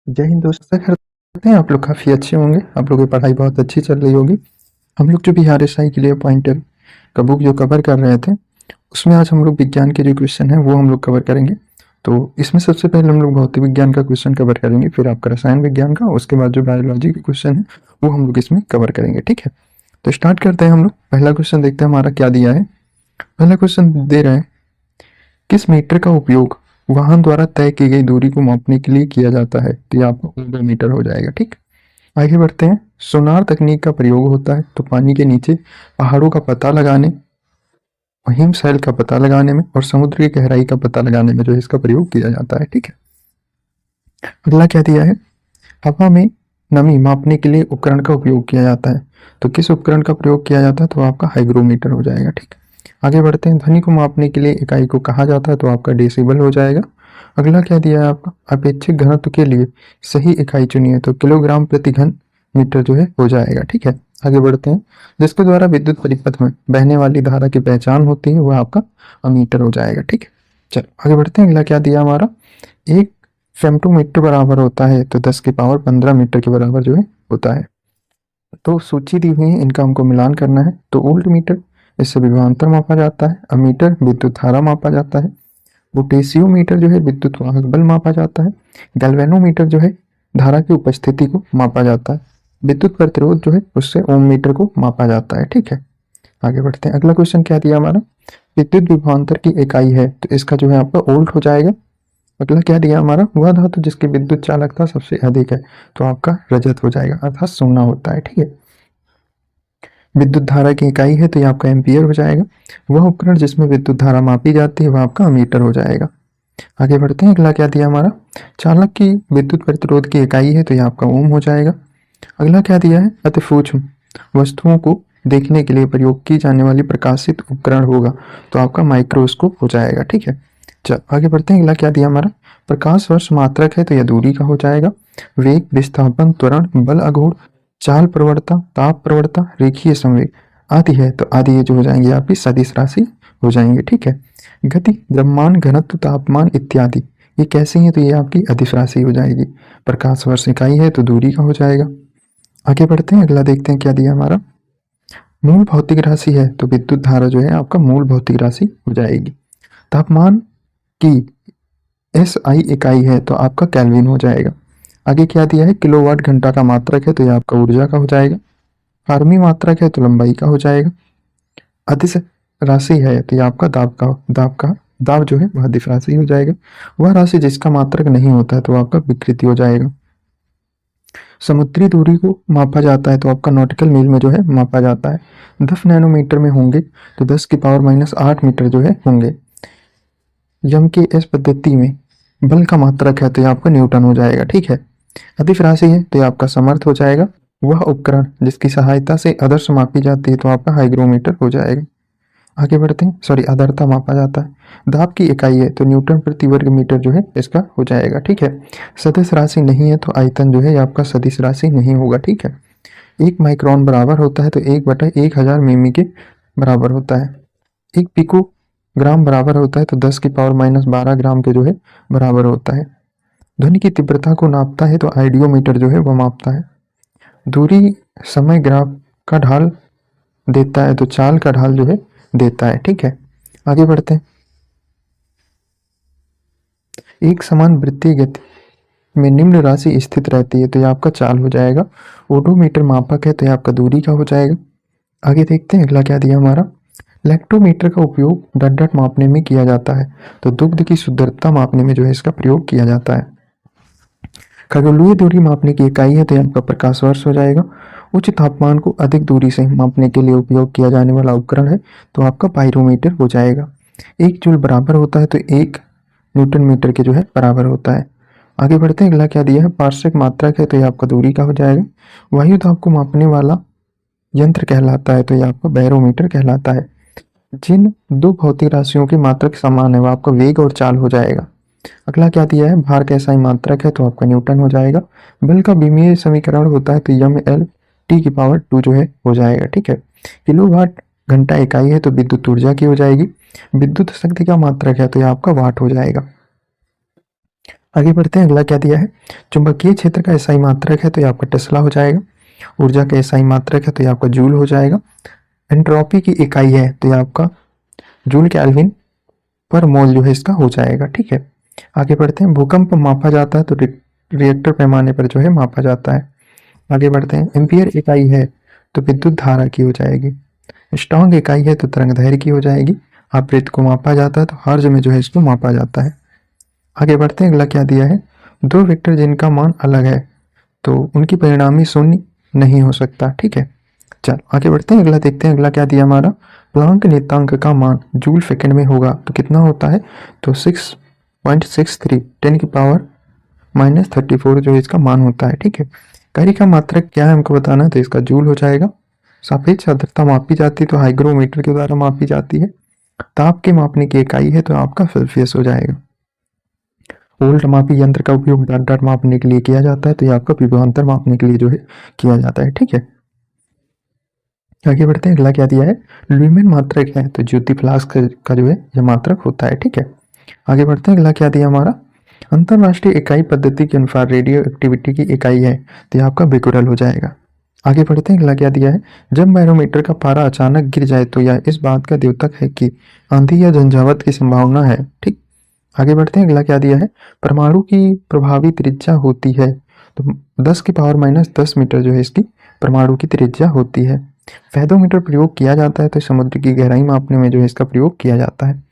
जय हिंद दोस्तों। आशा करते हैं आप लोग काफ़ी अच्छे होंगे। आप लोगों की पढ़ाई बहुत अच्छी चल रही होगी। हम लोग जो बिहार एसआई के लिए पॉइंटर का बुक जो कवर कर रहे थे, उसमें आज हम लोग विज्ञान के जो क्वेश्चन है वो हम लोग कवर करेंगे। तो इसमें सबसे पहले हम लोग भौतिक विज्ञान का क्वेश्चन कवर करेंगे, फिर आपका रसायन विज्ञान का, उसके बाद जो बायोलॉजी के क्वेश्चन है वो हम लोग इसमें कवर करेंगे। ठीक है, तो स्टार्ट करते हैं हम लोग। पहला क्वेश्चन देखते हैं हमारा क्या दिया है। पहला क्वेश्चन दे रहे हैं, किस मीटर का उपयोग वाहन द्वारा तय की गई दूरी को मापने के लिए किया जाता है? तो ये आपका ओडोमीटर हो जाएगा। ठीक, आगे बढ़ते हैं। सोनार तकनीक का प्रयोग होता है तो पानी के नीचे पहाड़ों का पता लगाने, हिमशैल का पता लगाने में और समुद्र की गहराई का पता लगाने में जो है इसका प्रयोग किया जाता है। ठीक है, अगला क्या दिया है, हवा में नमी मापने के लिए उपकरण का उपयोग किया जाता है। तो किस उपकरण का प्रयोग किया जाता है? तो आपका हाइग्रोमीटर हो जाएगा। ठीक, आगे बढ़ते हैं। ध्वनि को मापने के लिए इकाई को कहा जाता है, तो आपका डेसिबल हो जाएगा। अगला क्या दिया है आपका, अपेक्षित घनत्व के लिए सही इकाई चुनिए, तो किलोग्राम प्रति घन मीटर जो है हो जाएगा। ठीक है, आगे बढ़ते हैं। जिसके द्वारा विद्युत परिपथ में बहने वाली धारा की पहचान होती है वह आपका अमीटर हो जाएगा। ठीक है, चलो आगे बढ़ते हैं। अगला क्या दिया हमारा, एक फेम्टोमीटर बराबर होता है तो 10 की पावर 15 मीटर के बराबर जो है होता है। तो सूची दी हुई है, इनका हमको मिलान करना है। तो वोल्ट मीटर, इससे विभवांतर मापा जाता है। अमीटर विद्युत धारा मापा जाता है। पोटेशियोमीटर जो है विद्युत वाहक बल मापा जाता है। गैल्वेनोमीटर जो है धारा की उपस्थिति को मापा जाता है। विद्युत प्रतिरोध जो है उससे ओम मीटर को मापा जाता है। ठीक है, आगे बढ़ते हैं। अगला क्वेश्चन क्या दिया हमारा, विद्युत विभवांतर की इकाई है तो इसका जो है आपका वोल्ट हो जाएगा। अगला क्या दिया हमारा, वह धातु जिसकी विद्युत चालकता सबसे अधिक है तो आपका रजत हो जाएगा, अर्थात सोना होता है। ठीक है, विद्युत धारा की इकाई है तो ये आपका एम्पियर हो जाएगा। वह उपकरण जिसमें विद्युत धारा मापी जाती है वह आपका अमीटर हो जाएगा। आगे बढ़ते हैं। अगला क्या दिया हमारा, चालक की विद्युत प्रतिरोध की इकाई है तो ये आपका ओम हो जाएगा। अगला क्या दिया है, अति सूक्ष्म वस्तुओं को देखने के लिए प्रयोग की जाने वाली प्रकाशित उपकरण होगा तो आपका माइक्रोस्कोप हो जाएगा। ठीक है, चल आगे बढ़ते हैं। अगला क्या दिया हमारा, प्रकाश वर्ष मात्रक है तो यह दूरी का हो जाएगा। वेग, विस्थापन, त्वरण, बल अघूर्ण, चाल प्रवणता, ताप प्रवणता, रेखीय संवेग आदि है तो आदि ये जो हो जाएंगे आपकी सदिश राशि हो जाएंगे। ठीक है, गति, द्रव्यमान, घनत्व, तापमान इत्यादि ये कैसी है तो ये आपकी अदिश राशि हो जाएगी। प्रकाश वर्ष इकाई है तो दूरी का हो जाएगा। आगे बढ़ते हैं। अगला देखते हैं क्या दिया हमारा, मूल भौतिक राशि है तो विद्युत धारा जो है आपका मूल भौतिक राशि हो जाएगी। तापमान की एस आई इकाई है तो आपका केल्विन हो जाएगा। आगे क्या दिया है, किलोवाट घंटा का मात्रक है तो ये आपका ऊर्जा का हो जाएगा। फार्मी मात्रक है तो लंबाई का हो जाएगा। अदिश राशि है तो ये आपका दाब जो है वह अदिश राशि हो जाएगा। वह राशि जिसका मात्रक नहीं होता है तो आपका विकृति हो जाएगा। समुद्री दूरी को मापा जाता है तो आपका नॉटिकल मील में जो है मापा जाता है। 10 नैनोमीटर में होंगे तो 10 की पावर -8 मीटर जो है होंगे। यम के इस पद्धति में बल का मात्रक है तो ये आपका न्यूटन हो जाएगा। ठीक है, अदिश राशि है तो ये आपका समर्थ हो जाएगा। वह उपकरण जिसकी सहायता से आदर्श मापी जाती है तो आपका हाइग्रोमीटर हो जाएगा। आगे बढ़ते हैं। सॉरी, आर्द्रता मापा जाता है। दाब की इकाई है तो न्यूटन प्रति वर्ग मीटर जो है इसका हो जाएगा। ठीक है, सदिश राशि नहीं है तो आयतन जो है ये आपका सदिश राशि नहीं होगा। ठीक है, 1 माइक्रोन बराबर होता है तो 1/1000 मिमी के बराबर होता है। 1 पिको ग्राम बराबर होता है तो 10 की पावर -12 ग्राम के जो है बराबर होता है। ध्वनि की तीव्रता को नापता है तो आइडियोमीटर जो है वह मापता है। दूरी समय ग्राफ का ढाल देता है तो चाल का ढाल जो है देता है। ठीक है, आगे बढ़ते हैं। एक समान वृत्तीय गति में निम्न राशि स्थित रहती है तो ये आपका चाल हो जाएगा। ओडोमीटर मापक है तो ये आपका दूरी का हो जाएगा। आगे देखते हैं। अगला क्या दिया हमारा, लैक्टोमीटर का उपयोग डट डट मापने में किया जाता है तो दुग्ध की शुद्धता मापने में जो है इसका प्रयोग किया जाता है। खगोलीय दूरी मापने की इकाई है तो ये आपका प्रकाश वर्ष हो जाएगा। उच्च तापमान को अधिक दूरी से मापने के लिए उपयोग किया जाने वाला उपकरण है तो आपका पायरोमीटर हो जाएगा। 1 जूल बराबर होता है तो 1 न्यूटन मीटर के जो है बराबर होता है। आगे बढ़ते हैं। अगला क्या दिया है, पार्श्विक मात्रक है तो ये आपका दूरी का हो जाएगा। वायु दाब को मापने वाला यंत्र कहलाता है तो ये आपका बैरोमीटर कहलाता है। जिन दो भौतिक राशियों की मात्रक समान है वह आपका वेग और चाल हो जाएगा। अगला क्या दिया है, भार का एसआई मात्रक है तो आपका न्यूटन हो जाएगा। बल का बीमीय समीकरण होता है तो यम एल टी की पावर 2 जो है हो जाएगा। ठीक है, किलोवाट घंटा इकाई है तो विद्युत ऊर्जा की हो जाएगी। विद्युत शक्ति का मात्रक है तो ये आपका वाट हो जाएगा। आगे बढ़ते हैं, अगला क्या दिया है, चुंबकीय क्षेत्र का एसआई मात्रक है तो ये आपका टेस्ला हो जाएगा। ऊर्जा का एसआई मात्रक है तो ये आपका जूल हो जाएगा। एंट्रोपी की इकाई है तो ये आपका जूल केल्विन पर मोल जो है इसका हो जाएगा। ठीक है, आगे बढ़ते हैं, भूकंप मापा जाता है तो रिएक्टर पैमाने पर जो है मापा जाता है। आगे बढ़ते हैं, एम्पियर इकाई है तो विद्युत धारा की हो जाएगी। स्ट्रॉन्ग इकाई है तो तरंगदैर्घ्य की हो जाएगी। आवृत्ति को मापा जाता है तो हर्ज में जो है इसको मापा जाता है। आगे बढ़ते हैं, अगला क्या दिया है, दो वेक्टर जिनका मान अलग है तो उनकी परिणामी शून्य नहीं हो सकता। ठीक है, चल आगे बढ़ते हैं, अगला देखते हैं, अगला क्या दिया हमारा, प्लांक नियतांक का मान जूल सेकंड में होगा तो कितना होता है, तो 6.63 10⁻34 जो इसका मान होता है। ठीक है, कार्य का मात्रक क्या है हमको बताना है तो इसका जूल हो जाएगा। सापेक्ष आर्द्रता मापी जाती है तो हाइग्रोमीटर के द्वारा मापी जाती है। ताप के मापने की इकाई है तो आपका सेल्सियस हो जाएगा। वोल्ट मापी यंत्र का उपयोग डॉट डॉट मापने के लिए किया जाता है तो ये आपका विभवांतर मापने के लिए जो है किया जाता है। ठीक है, आगे बढ़ते हैं, अगला क्या दिया है, ल्यूमेन मात्रक है तो ज्योति फ्लास्क का जो है यह मात्रक होता है। ठीक है, आगे बढ़ते हैं, अगला क्या दिया हमारा, अंतरराष्ट्रीय इकाई पद्धति के अनुसार रेडियो एक्टिविटी की इकाई है तो यह आपका बेकुरल हो जाएगा। आगे बढ़ते हैं, अगला क्या दिया है, जब बैरोमीटर का पारा अचानक गिर जाए तो यह इस बात का द्योतक है कि आंधी या झंझावत की संभावना है। ठीक, आगे बढ़ते हैं, अगला क्या दिया है, परमाणु की प्रभावी त्रिज्या होती है तो 10⁻10 मीटर जो है इसकी परमाणु की त्रिज्या होती है। फेदोमीटर प्रयोग किया जाता है तो समुद्र की गहराई मापने में जो है इसका प्रयोग किया जाता है।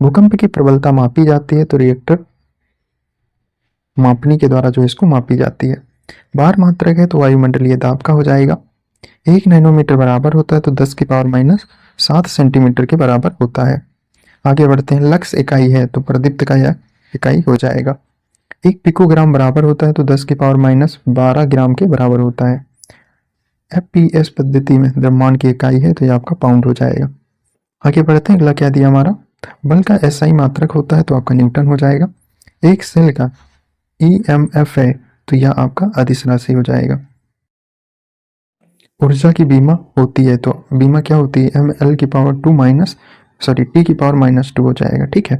भूकंप की प्रबलता मापी जाती है तो रिएक्टर मापनी के द्वारा जो इसको मापी जाती है। भार मात्रक है तो वायुमंडलीय दाब का हो जाएगा। 1 नैनोमीटर बराबर होता है तो 10⁻7 सेंटीमीटर के बराबर होता है। आगे बढ़ते हैं, लक्स इकाई है तो प्रदीप्त का यह इकाई हो जाएगा। 1 पिकोग्राम बराबर होता है तो 10⁻12 ग्राम के बराबर होता है। FPS पद्धति में द्रव्यमान की इकाई है तो ये आपका पाउंड हो जाएगा। आगे बढ़ते हैं, अगला क्या दिया हमारा, बल का SI मात्रक होता है तो आपका न्यूटन हो जाएगा। एक सेल का EMF है तो यह आपका अदिश राशि हो जाएगा। ऊर्जा की बीमा होती है तो बीमा क्या होती है, T⁻2 हो जाएगा। ठीक है,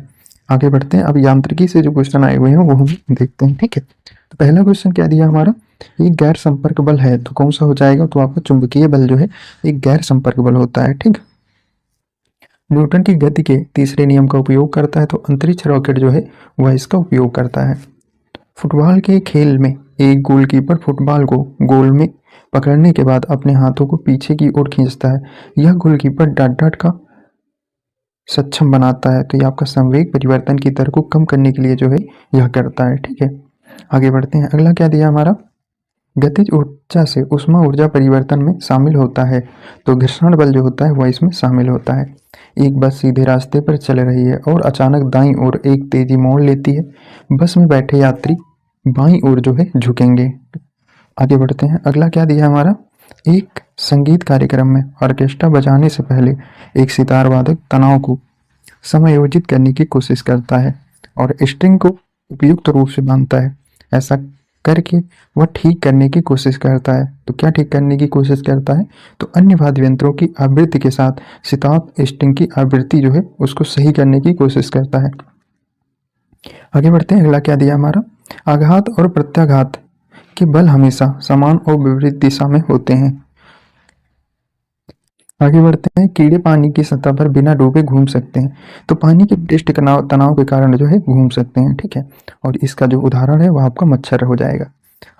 आगे बढ़ते हैं, अब यांत्रिकी से जो क्वेश्चन आए हुए हैं वो हम देखते हैं। ठीक है, तो पहला क्वेश्चन क्या दिया हमारा, एक गैर संपर्क बल है तो कौन सा हो जाएगा, तो आपका चुंबकीय बल जो है एक गैर संपर्क बल होता है। ठीक, न्यूटन की गति के तीसरे नियम का उपयोग करता है तो अंतरिक्ष रॉकेट जो है वह इसका उपयोग करता है। फुटबॉल के खेल में एक गोलकीपर फुटबॉल को गोल में पकड़ने के बाद अपने हाथों को पीछे की ओर खींचता है। यह गोलकीपर डॉट डॉट का सक्षम बनाता है तो यह आपका संवेग परिवर्तन की दर को कम करने के लिए जो है यह करता है। ठीक है, आगे बढ़ते हैं, अगला क्या दिया हमारा, गतिज ऊर्जा से ऊष्मा ऊर्जा परिवर्तन में शामिल होता है तो घर्षण बल जो होता है वह इसमें शामिल होता है। एक बस सीधे रास्ते पर चल रही है और अचानक दाईं ओर एक तेजी मोड़ लेती है। बस में बैठे यात्री बाईं ओर जो है झुकेंगे। आगे बढ़ते हैं, अगला क्या दिया हमारा, एक संगीत कार्यक्रम में ऑर्केस्ट्रा बजाने से पहले एक सितार वादक तनाव को समायोजित करने की कोशिश करता है और स्ट्रिंग को उपयुक्त रूप से बांधता है। ऐसा करके वह ठीक करने की कोशिश करता है तो क्या ठीक करने की कोशिश करता है, तो अन्य वाद्य यंत्रों की आवृत्ति के साथ सितार स्ट्रिंग की आवृत्ति जो है उसको सही करने की कोशिश करता है। आगे बढ़ते हैं, अगला क्या दिया हमारा, आघात और प्रत्याघात के बल हमेशा समान और विपरीत दिशा में होते हैं। आगे बढ़ते हैं, कीड़े पानी की सतह पर बिना डूबे घूम सकते हैं तो पानी के पृष्ठ तनाव के कारण जो है घूम सकते हैं। ठीक है, और इसका जो उदाहरण है वह आपका मच्छर हो जाएगा।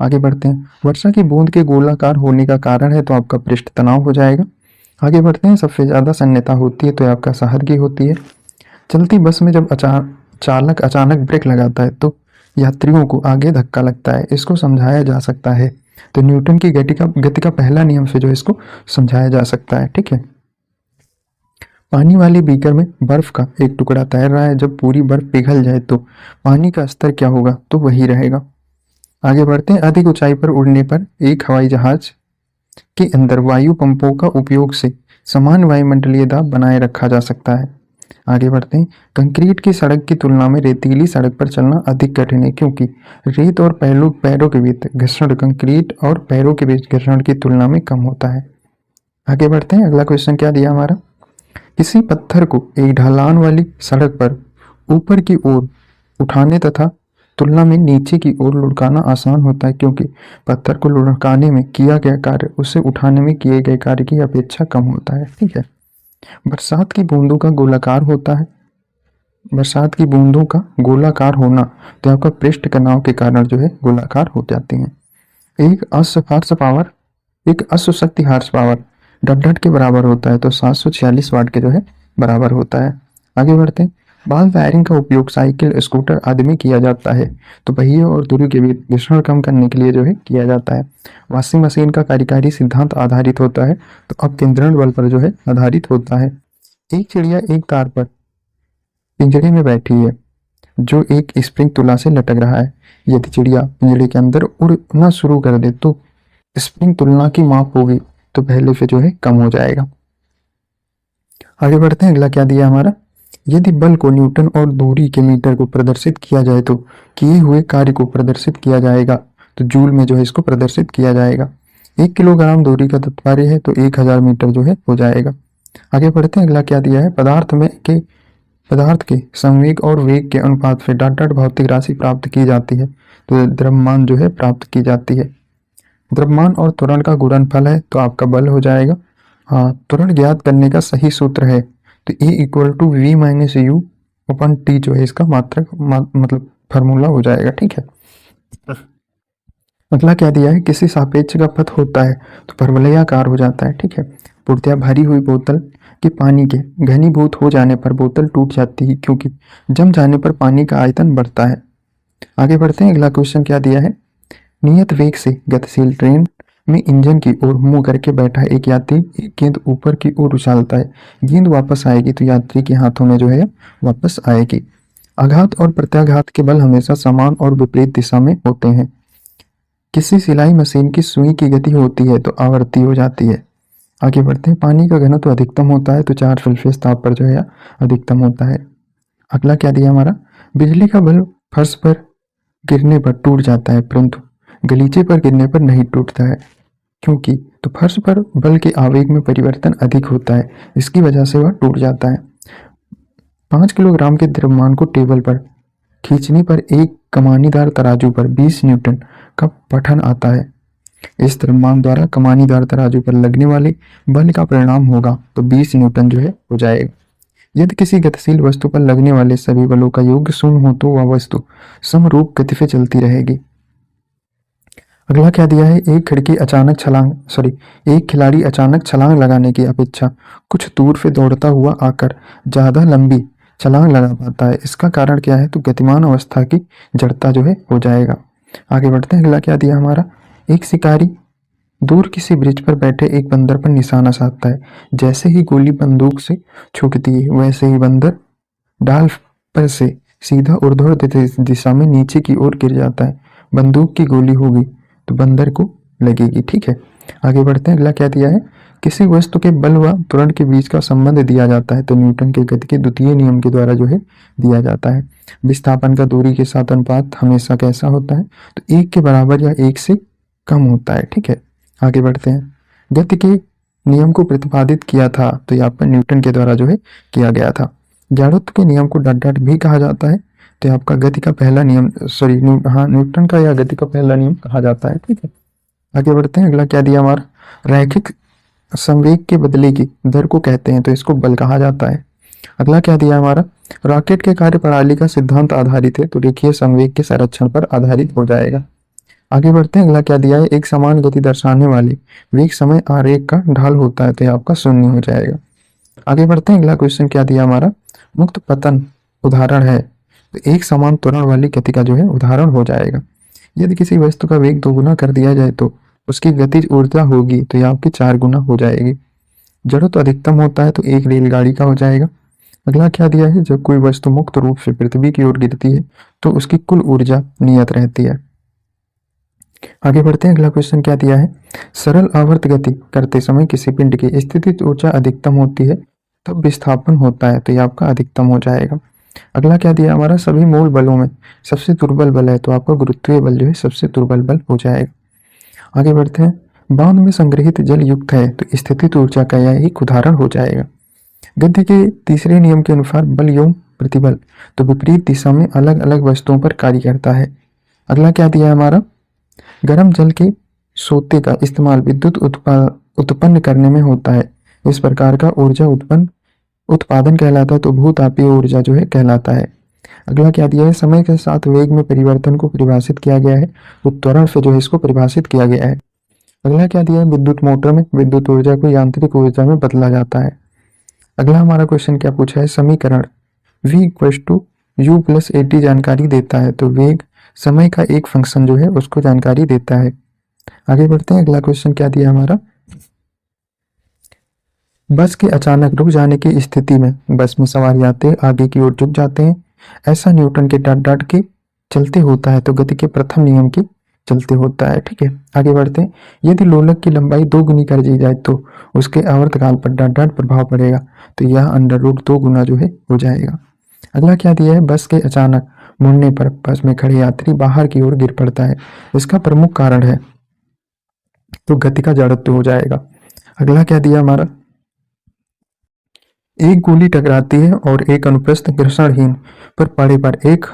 आगे बढ़ते हैं, वर्षा की बूंद के गोलाकार होने का कारण है तो आपका पृष्ठ तनाव हो जाएगा। आगे बढ़ते हैं, सबसे ज्यादा सन्यता होती है तो आपका शहद की होती है। चलती बस में जब चालक अचानक ब्रेक लगाता है तो यात्रियों को आगे धक्का लगता है। इसको समझाया जा सकता है तो न्यूटन की गति का पहला नियम से जो इसको समझाया जा सकता है। ठीक है, पानी वाले बीकर में बर्फ का एक टुकड़ा तैर रहा है, जब पूरी बर्फ पिघल जाए तो पानी का स्तर क्या होगा, तो वही रहेगा। आगे बढ़ते हैं, अधिक ऊंचाई पर उड़ने पर एक हवाई जहाज के अंदर वायु पंपों का उपयोग से समान वायुमंडलीय दाब बनाए रखा जा सकता है। आगे बढ़ते हैं, कंक्रीट की सड़क की तुलना में रेतीली सड़क पर चलना अधिक कठिन है क्योंकि रेत और पैरों के बीच घर्षण कंक्रीट और पैरों के बीच घर्षण की तुलना में कम होता है। आगे बढ़ते हैं, अगला क्वेश्चन क्या दिया हमारा, किसी पत्थर को एक ढलान वाली सड़क पर ऊपर की ओर उठाने तथा तुलना में नीचे की ओर लुढ़काना आसान होता है, क्योंकि पत्थर को लुढ़काने में किया गया कार्य उसे उठाने में किए गए कार्य की अपेक्षा कम होता है। ठीक है। बरसात की बूंदों का गोलाकार होता है, बरसात की बूंदों का गोलाकार होना तो आपका पृष्ठ तनाव के कारण जो है गोलाकार हो जाती हैं। एक अश्व हॉर्स पावर एक अश्व शक्ति हॉर्स पावर डट के बराबर होता है, तो 746 वाट के जो है बराबर होता है। आगे बढ़ते हैं। बाल वायरिंग का उपयोग साइकिल, स्कूटर आदि में किया जाता है, तो पहिए और दूरी के बीच घर्षण कम करने के लिए जो है किया जाता है। वॉशिंग मशीन का कार्यकारी सिद्धांत आधारित होता है, तो अपकेंद्रण बल पर जो है आधारित होता है। एक चिड़िया एक तार पर पिंजरे में बैठी है, जो एक स्प्रिंग तुला से लटक रहा है। यदि चिड़िया पिंजरे के अंदर उड़ना शुरू कर दे तो स्प्रिंग तुलना की माप होगी, तो पहले से जो है कम हो जाएगा। आगे बढ़ते हैं। अगला क्या दिया हमारा, यदि बल को न्यूटन और दूरी के मीटर को प्रदर्शित किया जाए तो किए हुए कार्य को प्रदर्शित किया जाएगा, तो जूल में जो है इसको प्रदर्शित किया जाएगा। 1 किलोग्राम दूरी का तात्पर्य है, तो 1000 मीटर जो है हो जाएगा। आगे बढ़ते हैं। अगला क्या दिया है, पदार्थ के संवेग और वेग के अनुपात से डॉट भौतिक राशि प्राप्त की जाती है, तो द्रव्यमान जो है प्राप्त की जाती है। द्रव्यमान और त्वरण का गुणनफल है, तो आपका बल हो जाएगा। हाँ, त्वरण ज्ञात करने का सही सूत्र है, तो E = V - U अपन T जो है इसका मात्रक मतलब फार्मूला हो जाएगा। ठीक है। अगला क्या दिया है, किसी सापेक्ष का पथ होता है तो परवलयाकार हो जाता है। ठीक है। पूर्णतया भरी हुई बोतल के पानी के घनीभूत हो जाने पर बोतल टूट जाती है, क्योंकि जम जाने पर पानी का आयतन बढ़ता है। आगे बढ़ते हैं। अगला क्वेश्चन क्या दिया है, नियत वेग से गतिशील ट्रेन में इंजन की ओर मुंह करके बैठा एक यात्री एक गेंद ऊपर की ओर उछालता है। गेंद वापस आएगी तो यात्री के हाथों में जो है वापस आएगी। आघात और प्रत्याघात के बल हमेशा समान और विपरीत दिशा में होते हैं। किसी सिलाई मशीन की सुई की गति होती है तो आवर्ती हो जाती है। आगे बढ़ते हैं। पानी का घनत्व अधिकतम होता है, तो 4 सेल्सियस ताप पर जो है अधिकतम होता है। अगला क्या दिया हमारा, बिजली का बल्ब फर्श पर गिरने पर टूट जाता है, परंतु गलीचे पर गिरने पर नहीं टूटता है, क्योंकि तो फर्श पर बल के आवेग में परिवर्तन अधिक होता है, इसकी वजह से वह टूट जाता है। 5 किलोग्राम के द्रव्यमान को टेबल पर खींचने पर एक कमानीदार तराजू पर 20 न्यूटन का पठन आता है। इस द्रव्यमान द्वारा कमानीदार तराजू पर लगने वाले बल का परिणाम होगा, तो 20 न्यूटन जो है हो जाएगा। यदि किसी गतिशील वस्तु पर लगने वाले सभी बलों का योग 0 हो तो वह वस्तु समरूप गति से चलती रहेगी। अगला क्या दिया है, एक खिलाड़ी अचानक छलांग लगाने की अपेक्षा कुछ दूर से दौड़ता हुआ आकर ज्यादा लंबी छलांग लगा पाता है। इसका कारण क्या है, तो गतिमान अवस्था की जड़ता जो है हो जाएगा। आगे बढ़ते हैं। अगला क्या दिया हमारा, एक शिकारी दूर किसी ब्रिज पर बैठे एक बंदर पर निशाना साधता है। जैसे ही गोली बंदूक से छूटती है, वैसे ही बंदर डाल पर से सीधा ऊर्ध्वाधर दिशा में नीचे की ओर गिर जाता है। बंदूक की गोली होगी तो बंदर को लगेगी। ठीक है। आगे बढ़ते हैं। अगला क्या दिया है, किसी वस्तु के बल व त्वरण के बीच का संबंध दिया जाता है, तो न्यूटन के गति के द्वितीय नियम के द्वारा जो है दिया जाता है। विस्थापन का दूरी के साथ अनुपात हमेशा कैसा होता है, तो 1 के बराबर या 1 से कम होता है। ठीक है। आगे बढ़ते हैं। गति के नियम को प्रतिपादित किया था, तो यहाँ पर न्यूटन के द्वारा जो है किया गया था। जड़त्व के नियम को डॉट भी कहा जाता है, तो आपका गति का पहला नियम न्यूटन का या गति का पहला नियम कहा जाता है। ठीक है। आगे बढ़ते हैं। अगला क्या दिया हमारा, रैखिक संवेग के बदले की दर को कहते हैं, तो इसको बल कहा जाता है। अगला क्या दिया हमारा, रॉकेट के कार्य प्रणाली का सिद्धांत आधारित है, तो रेखीय संवेग के संरक्षण पर आधारित हो जाएगा। आगे बढ़ते हैं। अगला क्या दिया है, एक समान गति दर्शाने वाले वेग समय आरेख का ढाल होता है, तो ये आपका 0 हो जाएगा। आगे बढ़ते हैं। अगला क्वेश्चन क्या दिया हमारा, मुक्त पतन उदाहरण है, तो एक समान त्वरण वाली गति का जो है उदाहरण हो जाएगा। यदि किसी वस्तु का वेग 2 गुना कर दिया जाए तो उसकी गतिज ऊर्जा होगी, तो यह आपकी 4 गुना हो जाएगी। जड़त्व अधिकतम होता है, तो एक रेलगाड़ी का हो जाएगा। अगला क्या दिया है, जब कोई वस्तु मुक्त रूप से पृथ्वी की ओर गिरती है तो उसकी कुल ऊर्जा नियत रहती है। आगे बढ़ते हैं। अगला क्वेश्चन क्या दिया है, सरल आवर्त गति करते समय किसी पिंड की स्थितिज ऊर्जा अधिकतम होती है तब विस्थापन होता है, तो यह आपका अधिकतम हो जाएगा। अगला क्या दिया हमारा, सभी मूल बलों में सबसे दुर्बल बल है, तो आपका गुरुत्वीय बल जो है सबसे दुर्बल बल हो जाएगा। आगे बढ़ते हैं। बांध में संग्रहित जल युक्त है, तो स्थितिज ऊर्जा का यह एक उदाहरण हो जाएगा। गति के तीसरे नियम के अनुसार बल योग प्रतिबल तो विपरीत दिशा में अलग अलग वस्तुओं पर कार्य करता है। अगला क्या दिया है हमारा, गर्म जल के सोते का इस्तेमाल विद्युत उत्पन्न करने में होता है। इस प्रकार का ऊर्जा उत्पादन कहलाता है, तो भूतापीय ऊर्जा जो है कहलाता है। अगला क्या दिया है, समय के साथ वेग में परिवर्तन को परिभाषित किया गया है, तो त्वरण से जो है इसको परिभाषित किया गया है। अगला क्या दिया है, विद्युत मोटर में विद्युत ऊर्जा को यांत्रिक ऊर्जा में बदला जाता है। अगला हमारा क्वेश्चन क्या पूछा है, समीकरण v equals to u plus a t जानकारी देता है, तो वेग समय का एक फंक्शन जो है उसको जानकारी देता है। आगे बढ़ते हैं, अगला क्वेश्चन क्या दिया हमारा, बस के अचानक रुक जाने की स्थिति में बस में सवार यात्री आगे की ओर झुक जाते हैं। ऐसा न्यूटन के डांट डांट के चलते होता है, तो गति के प्रथम नियम के चलते होता है। ठीक है, आगे बढ़ते हैं, यदि लोलक की लंबाई 2 गुनी कर दी जाए तो उसके आवर्तकाल पर डांट डांट प्रभाव पड़ेगा, तो यह √2 गुना जो है हो जाएगा। अगला क्या दिया है, बस के अचानक मुड़ने पर बस में खड़े यात्री बाहर की ओर गिर पड़ता है, इसका प्रमुख कारण है तो गति का जड़त्व हो जाएगा। अगला क्या दिया हमारा, एक गोली टकराती है और एक अनुप्रस्थ घर्षणहीन पर पड़े पर एक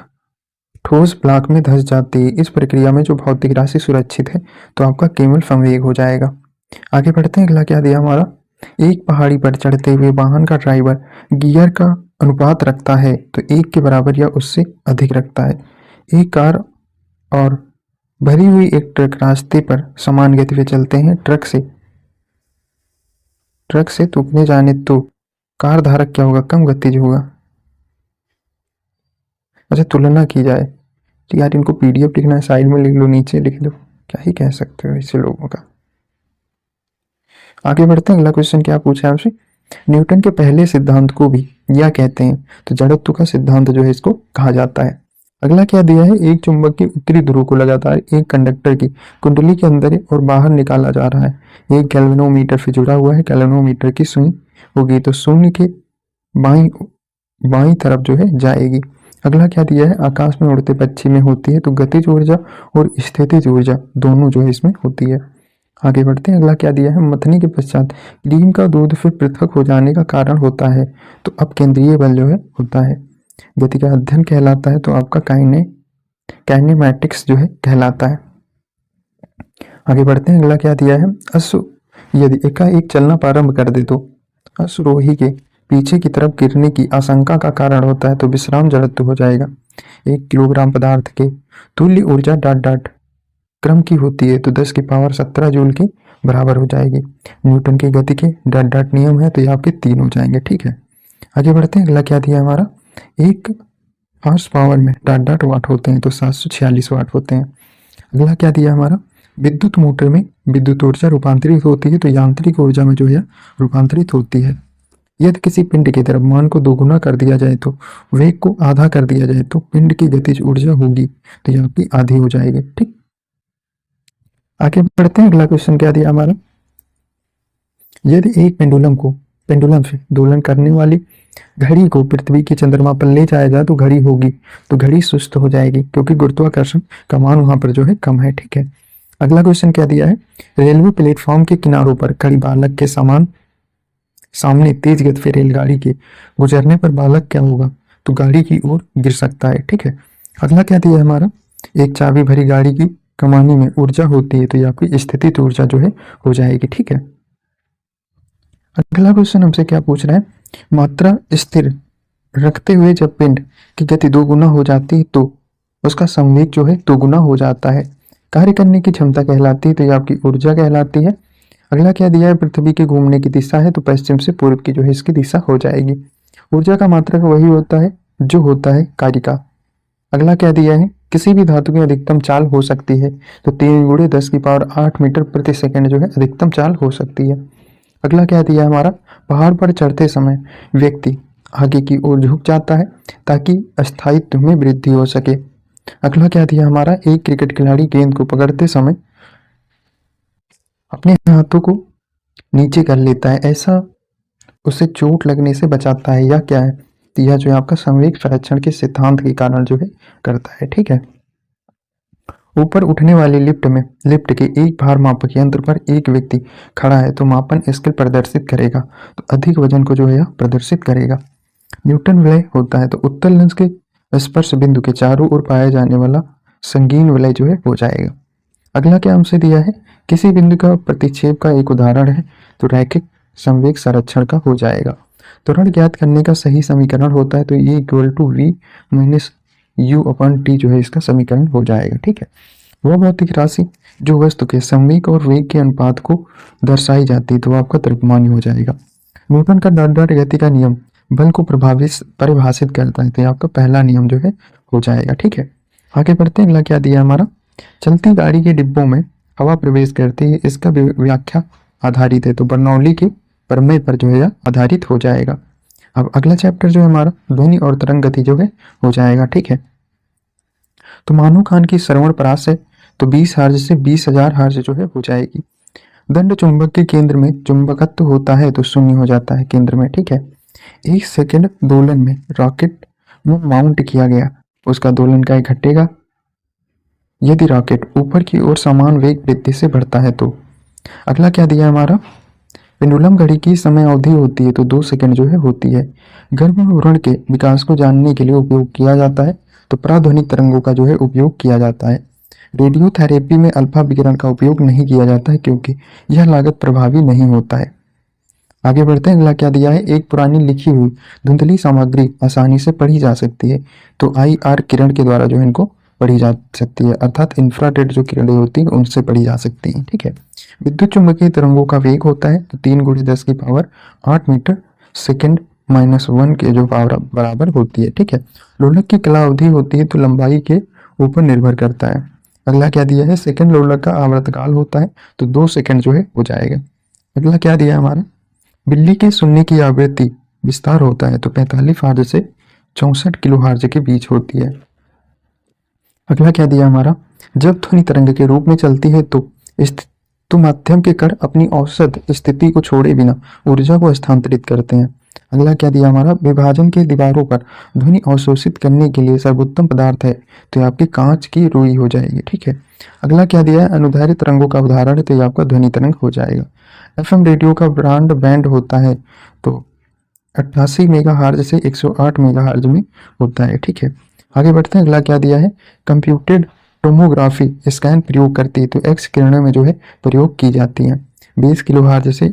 ठोस ब्लॉक में धंस जाती है। इस प्रक्रिया में जो भौतिक राशि सुरक्षित है तो आपका केवल संवेग हो जाएगा। आगे बढ़ते हैं, अगला क्या दिया हमारा, एक पहाड़ी पर चढ़ते हुए वाहन का ड्राइवर गियर का अनुपात रखता है, तो 1 के बराबर या उससे अधिक रखता है। एक कार और भरी हुई एक ट्रक रास्ते पर समान गति से चलते हैं। ट्रक से तुकने जाने तो कार धारक क्या होगा, कम गतिज होगा। अच्छा, तुलना की जाए तो यार इनको पीडीएफ लिखना है, साइड में लिख लो, नीचे लिख लो, क्या ही कह सकते हो ऐसे लोगों का। आगे बढ़ते हैं, अगला क्वेश्चन क्या पूछा है आपसे, न्यूटन के पहले सिद्धांत को भी या कहते हैं, तो जड़त्व का सिद्धांत जो है इसको कहा जाता है। अगला क्या दिया है, एक चुंबक के उत्तरी ध्रुव को लगातार एक कंडक्टर की कुंडली के अंदर और बाहर निकाला जा रहा है। एक गैल्वेनोमीटर से जुड़ा हुआ है, गैल्वेनोमीटर की सुई होगी तो शून्य के बाई तरफ जो है जाएगी। अगला क्या दिया है, आकाश में उड़ते पक्षी में होती है, तो गतिज ऊर्जा और स्थितिज ऊर्जा दोनों जो है इसमें होती है। आगे बढ़ते हैं, अगला क्या दिया है, मथनी के पश्चात क्रीम का दूध फिर पृथक हो जाने का कारण होता है, तो अब केंद्रीय बल जो है होता है। गति का अध्ययन कहलाता है, तो आपका काइनेमैटिक्स जो है कहलाता है। आगे बढ़ते हैं, अगला क्या दिया है, अश्व यदि एकाएक चलना प्रारंभ कर दे तो अश्वरोही के पीछे की तरफ गिरने की आशंका का कारण होता है, तो विश्राम जड़त्व हो जाएगा। 1 किलोग्राम पदार्थ के तुल्य ऊर्जा डाट डाट क्रम की होती है, तो 10 की पावर 17 जूल के बराबर हो जाएगी। न्यूटन की गति के डाट डाट नियम है, तो ये आपके 3 हो जाएंगे। ठीक है, आगे बढ़ते हैं, अगला क्या दिया हमारा, 1 हॉर्स पावर में डाट डाट वाट होते हैं, तो 746 वाट होते हैं। अगला क्या दिया हमारा, विद्युत मोटर में विद्युत ऊर्जा रूपांतरित होती है, तो यांत्रिक ऊर्जा में जो है रूपांतरित होती है। यदि किसी पिंड के द्रव्यमान को दोगुना कर दिया जाए तो वेग को आधा कर दिया जाए तो पिंड की गतिज ऊर्जा होगी, तो यह आपकी आधी हो जाएगी। ठीक, आगे बढ़ते हैं, अगला क्वेश्चन क्या दिया हमारा, यदि एक पेंडुलम से दोलन करने वाली घड़ी को पृथ्वी के चंद्रमा पर ले जाया जाए तो घड़ी होगी, तो घड़ी सुस्त हो जाएगी क्योंकि गुरुत्वाकर्षण का मान वहां पर जो है कम है। ठीक है, अगला क्वेश्चन क्या दिया है, रेलवे प्लेटफॉर्म के किनारों पर खड़ी बालक के सामने तेज गति से रेलगाड़ी के गुजरने पर बालक क्या होगा, तो गाड़ी की ओर गिर सकता है। ठीक है, अगला क्या दिया है हमारा, एक चाबी भरी गाड़ी की कमानी में ऊर्जा होती है, तो ये आपकी स्थितिज ऊर्जा जो है हो जाएगी। ठीक है, अगला क्वेश्चन हमसे क्या पूछ रहा है, मात्रा स्थिर रखते हुए जब पिंड की गति 2 गुना हो जाती है तो उसका संवेग जो है 2 गुना हो जाता है। कार्य करने की क्षमता कहलाती है, तो ये आपकी ऊर्जा कहलाती है। अगला क्या दिया है, पृथ्वी के घूमने की दिशा है, तो पश्चिम से पूर्व की जो है इसकी दिशा हो जाएगी। ऊर्जा का मात्रक वही होता है जो होता है कार्य का। अगला क्या दिया है, किसी भी धातु की अधिकतम चाल हो सकती है, तो 3 × 10 की पावर 8 मीटर प्रति सेकंड जो है अधिकतम चाल हो सकती है। अगला क्या दिया हमारा, पहाड़ पर चढ़ते समय व्यक्ति आगे की ओर झुक जाता है ताकि स्थायित्व में वृद्धि हो सके। अगला क्या दिया हमारा, एक क्रिकेट खिलाड़ी गेंद को पकड़ते समय अपने हाथों को नीचे कर लेता है, ऐसा उसे चोट लगने से बचाता है, या क्या है, तो यह जो है आपका संवेग संरक्षण के सिद्धांत के कारण जो है करता है। ठीक है, ऊपर उठने वाली लिफ्ट के एक भार मापक यंत्र पर एक व्यक्ति खड़ा है, तो मापन स्केल प्रदर्शित करेगा, तो अधिक वजन को जो है प्रदर्शित करेगा। न्यूटन वलय होता है तो उत्तल लेंस के स्पर्श बिंदु के चारों ओर पाया जाने वाला संगीन वलय जो है हो जाएगा। अगला क्या हमसे दिया है, किसी बिंदु का प्रतिच्छेद का एक उदाहरण है तो रैखिक संवेग संरक्षण का हो जाएगा। त्वरण ज्ञात करने का सही समीकरण होता है तो ये equal to v minus u upon t जो है इसका समीकरण हो जाएगा। ठीक है, वह भौतिक राशि जो वस्तु के संवेग और वेग के अनुपात को दर्शाई जाती है तो आपका द्रव्यमान हो जाएगा। न्यूटन का डॉट डॉट गति का नियम बल को परिभाषित करता है तो ये आपका पहला नियम जो है हो जाएगा। ठीक है, आगे बढ़ते हैं। अगला क्या दिया हमारा, चलती गाड़ी के डिब्बों में हवा प्रवेश करती है, इसका व्याख्या आधारित है तो बर्नौली के प्रमेय पर जो है आधारित हो जाएगा। अब अगला चैप्टर जो है हमारा ध्वनि और तरंग गति जो है हो जाएगा। ठीक है, तो मानव कान की श्रवण परास है तो 20 हर्ट्ज से 20,000 हर्ट्ज जो है हो जाएगी। दंड चुंबक के केंद्र में चुंबकत्व होता है तो शून्य हो जाता है केंद्र में। ठीक है, 1 सेकंड दोलन में रॉकेट में माउंट किया गया, उसका दोलन काय घटेगा यदि रॉकेट ऊपर की ओर समान वेग वृद्धि से बढ़ता है तो। अगला क्या दिया हमारा, पेंडुलम घड़ी की समय अवधि होती है तो 2 सेकंड जो है होती है। गर्भ भ्रूण के विकास को जानने के लिए उपयोग किया जाता है तो प्राध्वनिक तरंगों का जो है उपयोग किया जाता है। रेडियोथेरेपी में अल्फा विकिरण का उपयोग नहीं किया जाता है क्योंकि यह लागत प्रभावी नहीं होता है। आगे बढ़ते हैं। अगला क्या दिया है, एक पुरानी लिखी हुई धुंधली सामग्री आसानी से पढ़ी जा सकती है तो IR किरण के द्वारा जो है इनको पढ़ी जा सकती है, अर्थात इंफ्रारेड जो किरणें होती हैं उनसे पढ़ी जा सकती हैं। ठीक है, विद्युत चुंबकीय तरंगों का वेग होता है तो 3 × 10 की पावर 8 मीटर सेकेंड -1 के जो पावर बराबर होती है। ठीक है, लोलक की कला अवधि होती है तो लंबाई के ऊपर निर्भर करता है। अगला क्या दिया है, सेकंड लोलक का आवर्तकाल होता है तो 2 सेकंड जो है हो जाएगा। अगला क्या दिया है हमारा, बिल्ली के सुनने की आवृत्ति विस्तार होता है तो 45 हर्ट्ज से 64 किलो हर्ट्ज के बीच होती है। अगला क्या दिया हमारा, जब ध्वनि तरंग के रूप में चलती है तो माध्यम के कण अपनी औसत स्थिति को छोड़े बिना ऊर्जा को स्थानांतरित करते हैं। अगला क्या दिया हमारा, विभाजन के दीवारों पर ध्वनि अवशोषित करने के लिए सर्वोत्तम पदार्थ है तो ये आपकी कांच की रुई हो जाएगी। ठीक है, अगला क्या दिया है, अनुदैर्ध्य तरंगों का उदाहरण है तो ये आपका ध्वनि तरंग हो जाएगा। FM रेडियो का ब्रॉड बैंड होता है तो 88 मेगाहर्ट्ज से 108 मेगाहर्ट्ज में होता है। ठीक है, आगे बढ़ते हैं। अगला क्या दिया है, कंप्यूटेड टोमोग्राफी स्कैन प्रयोग करती है तो एक्स किरणों में जो है प्रयोग की जाती है। 20 किलोहर्ट्ज से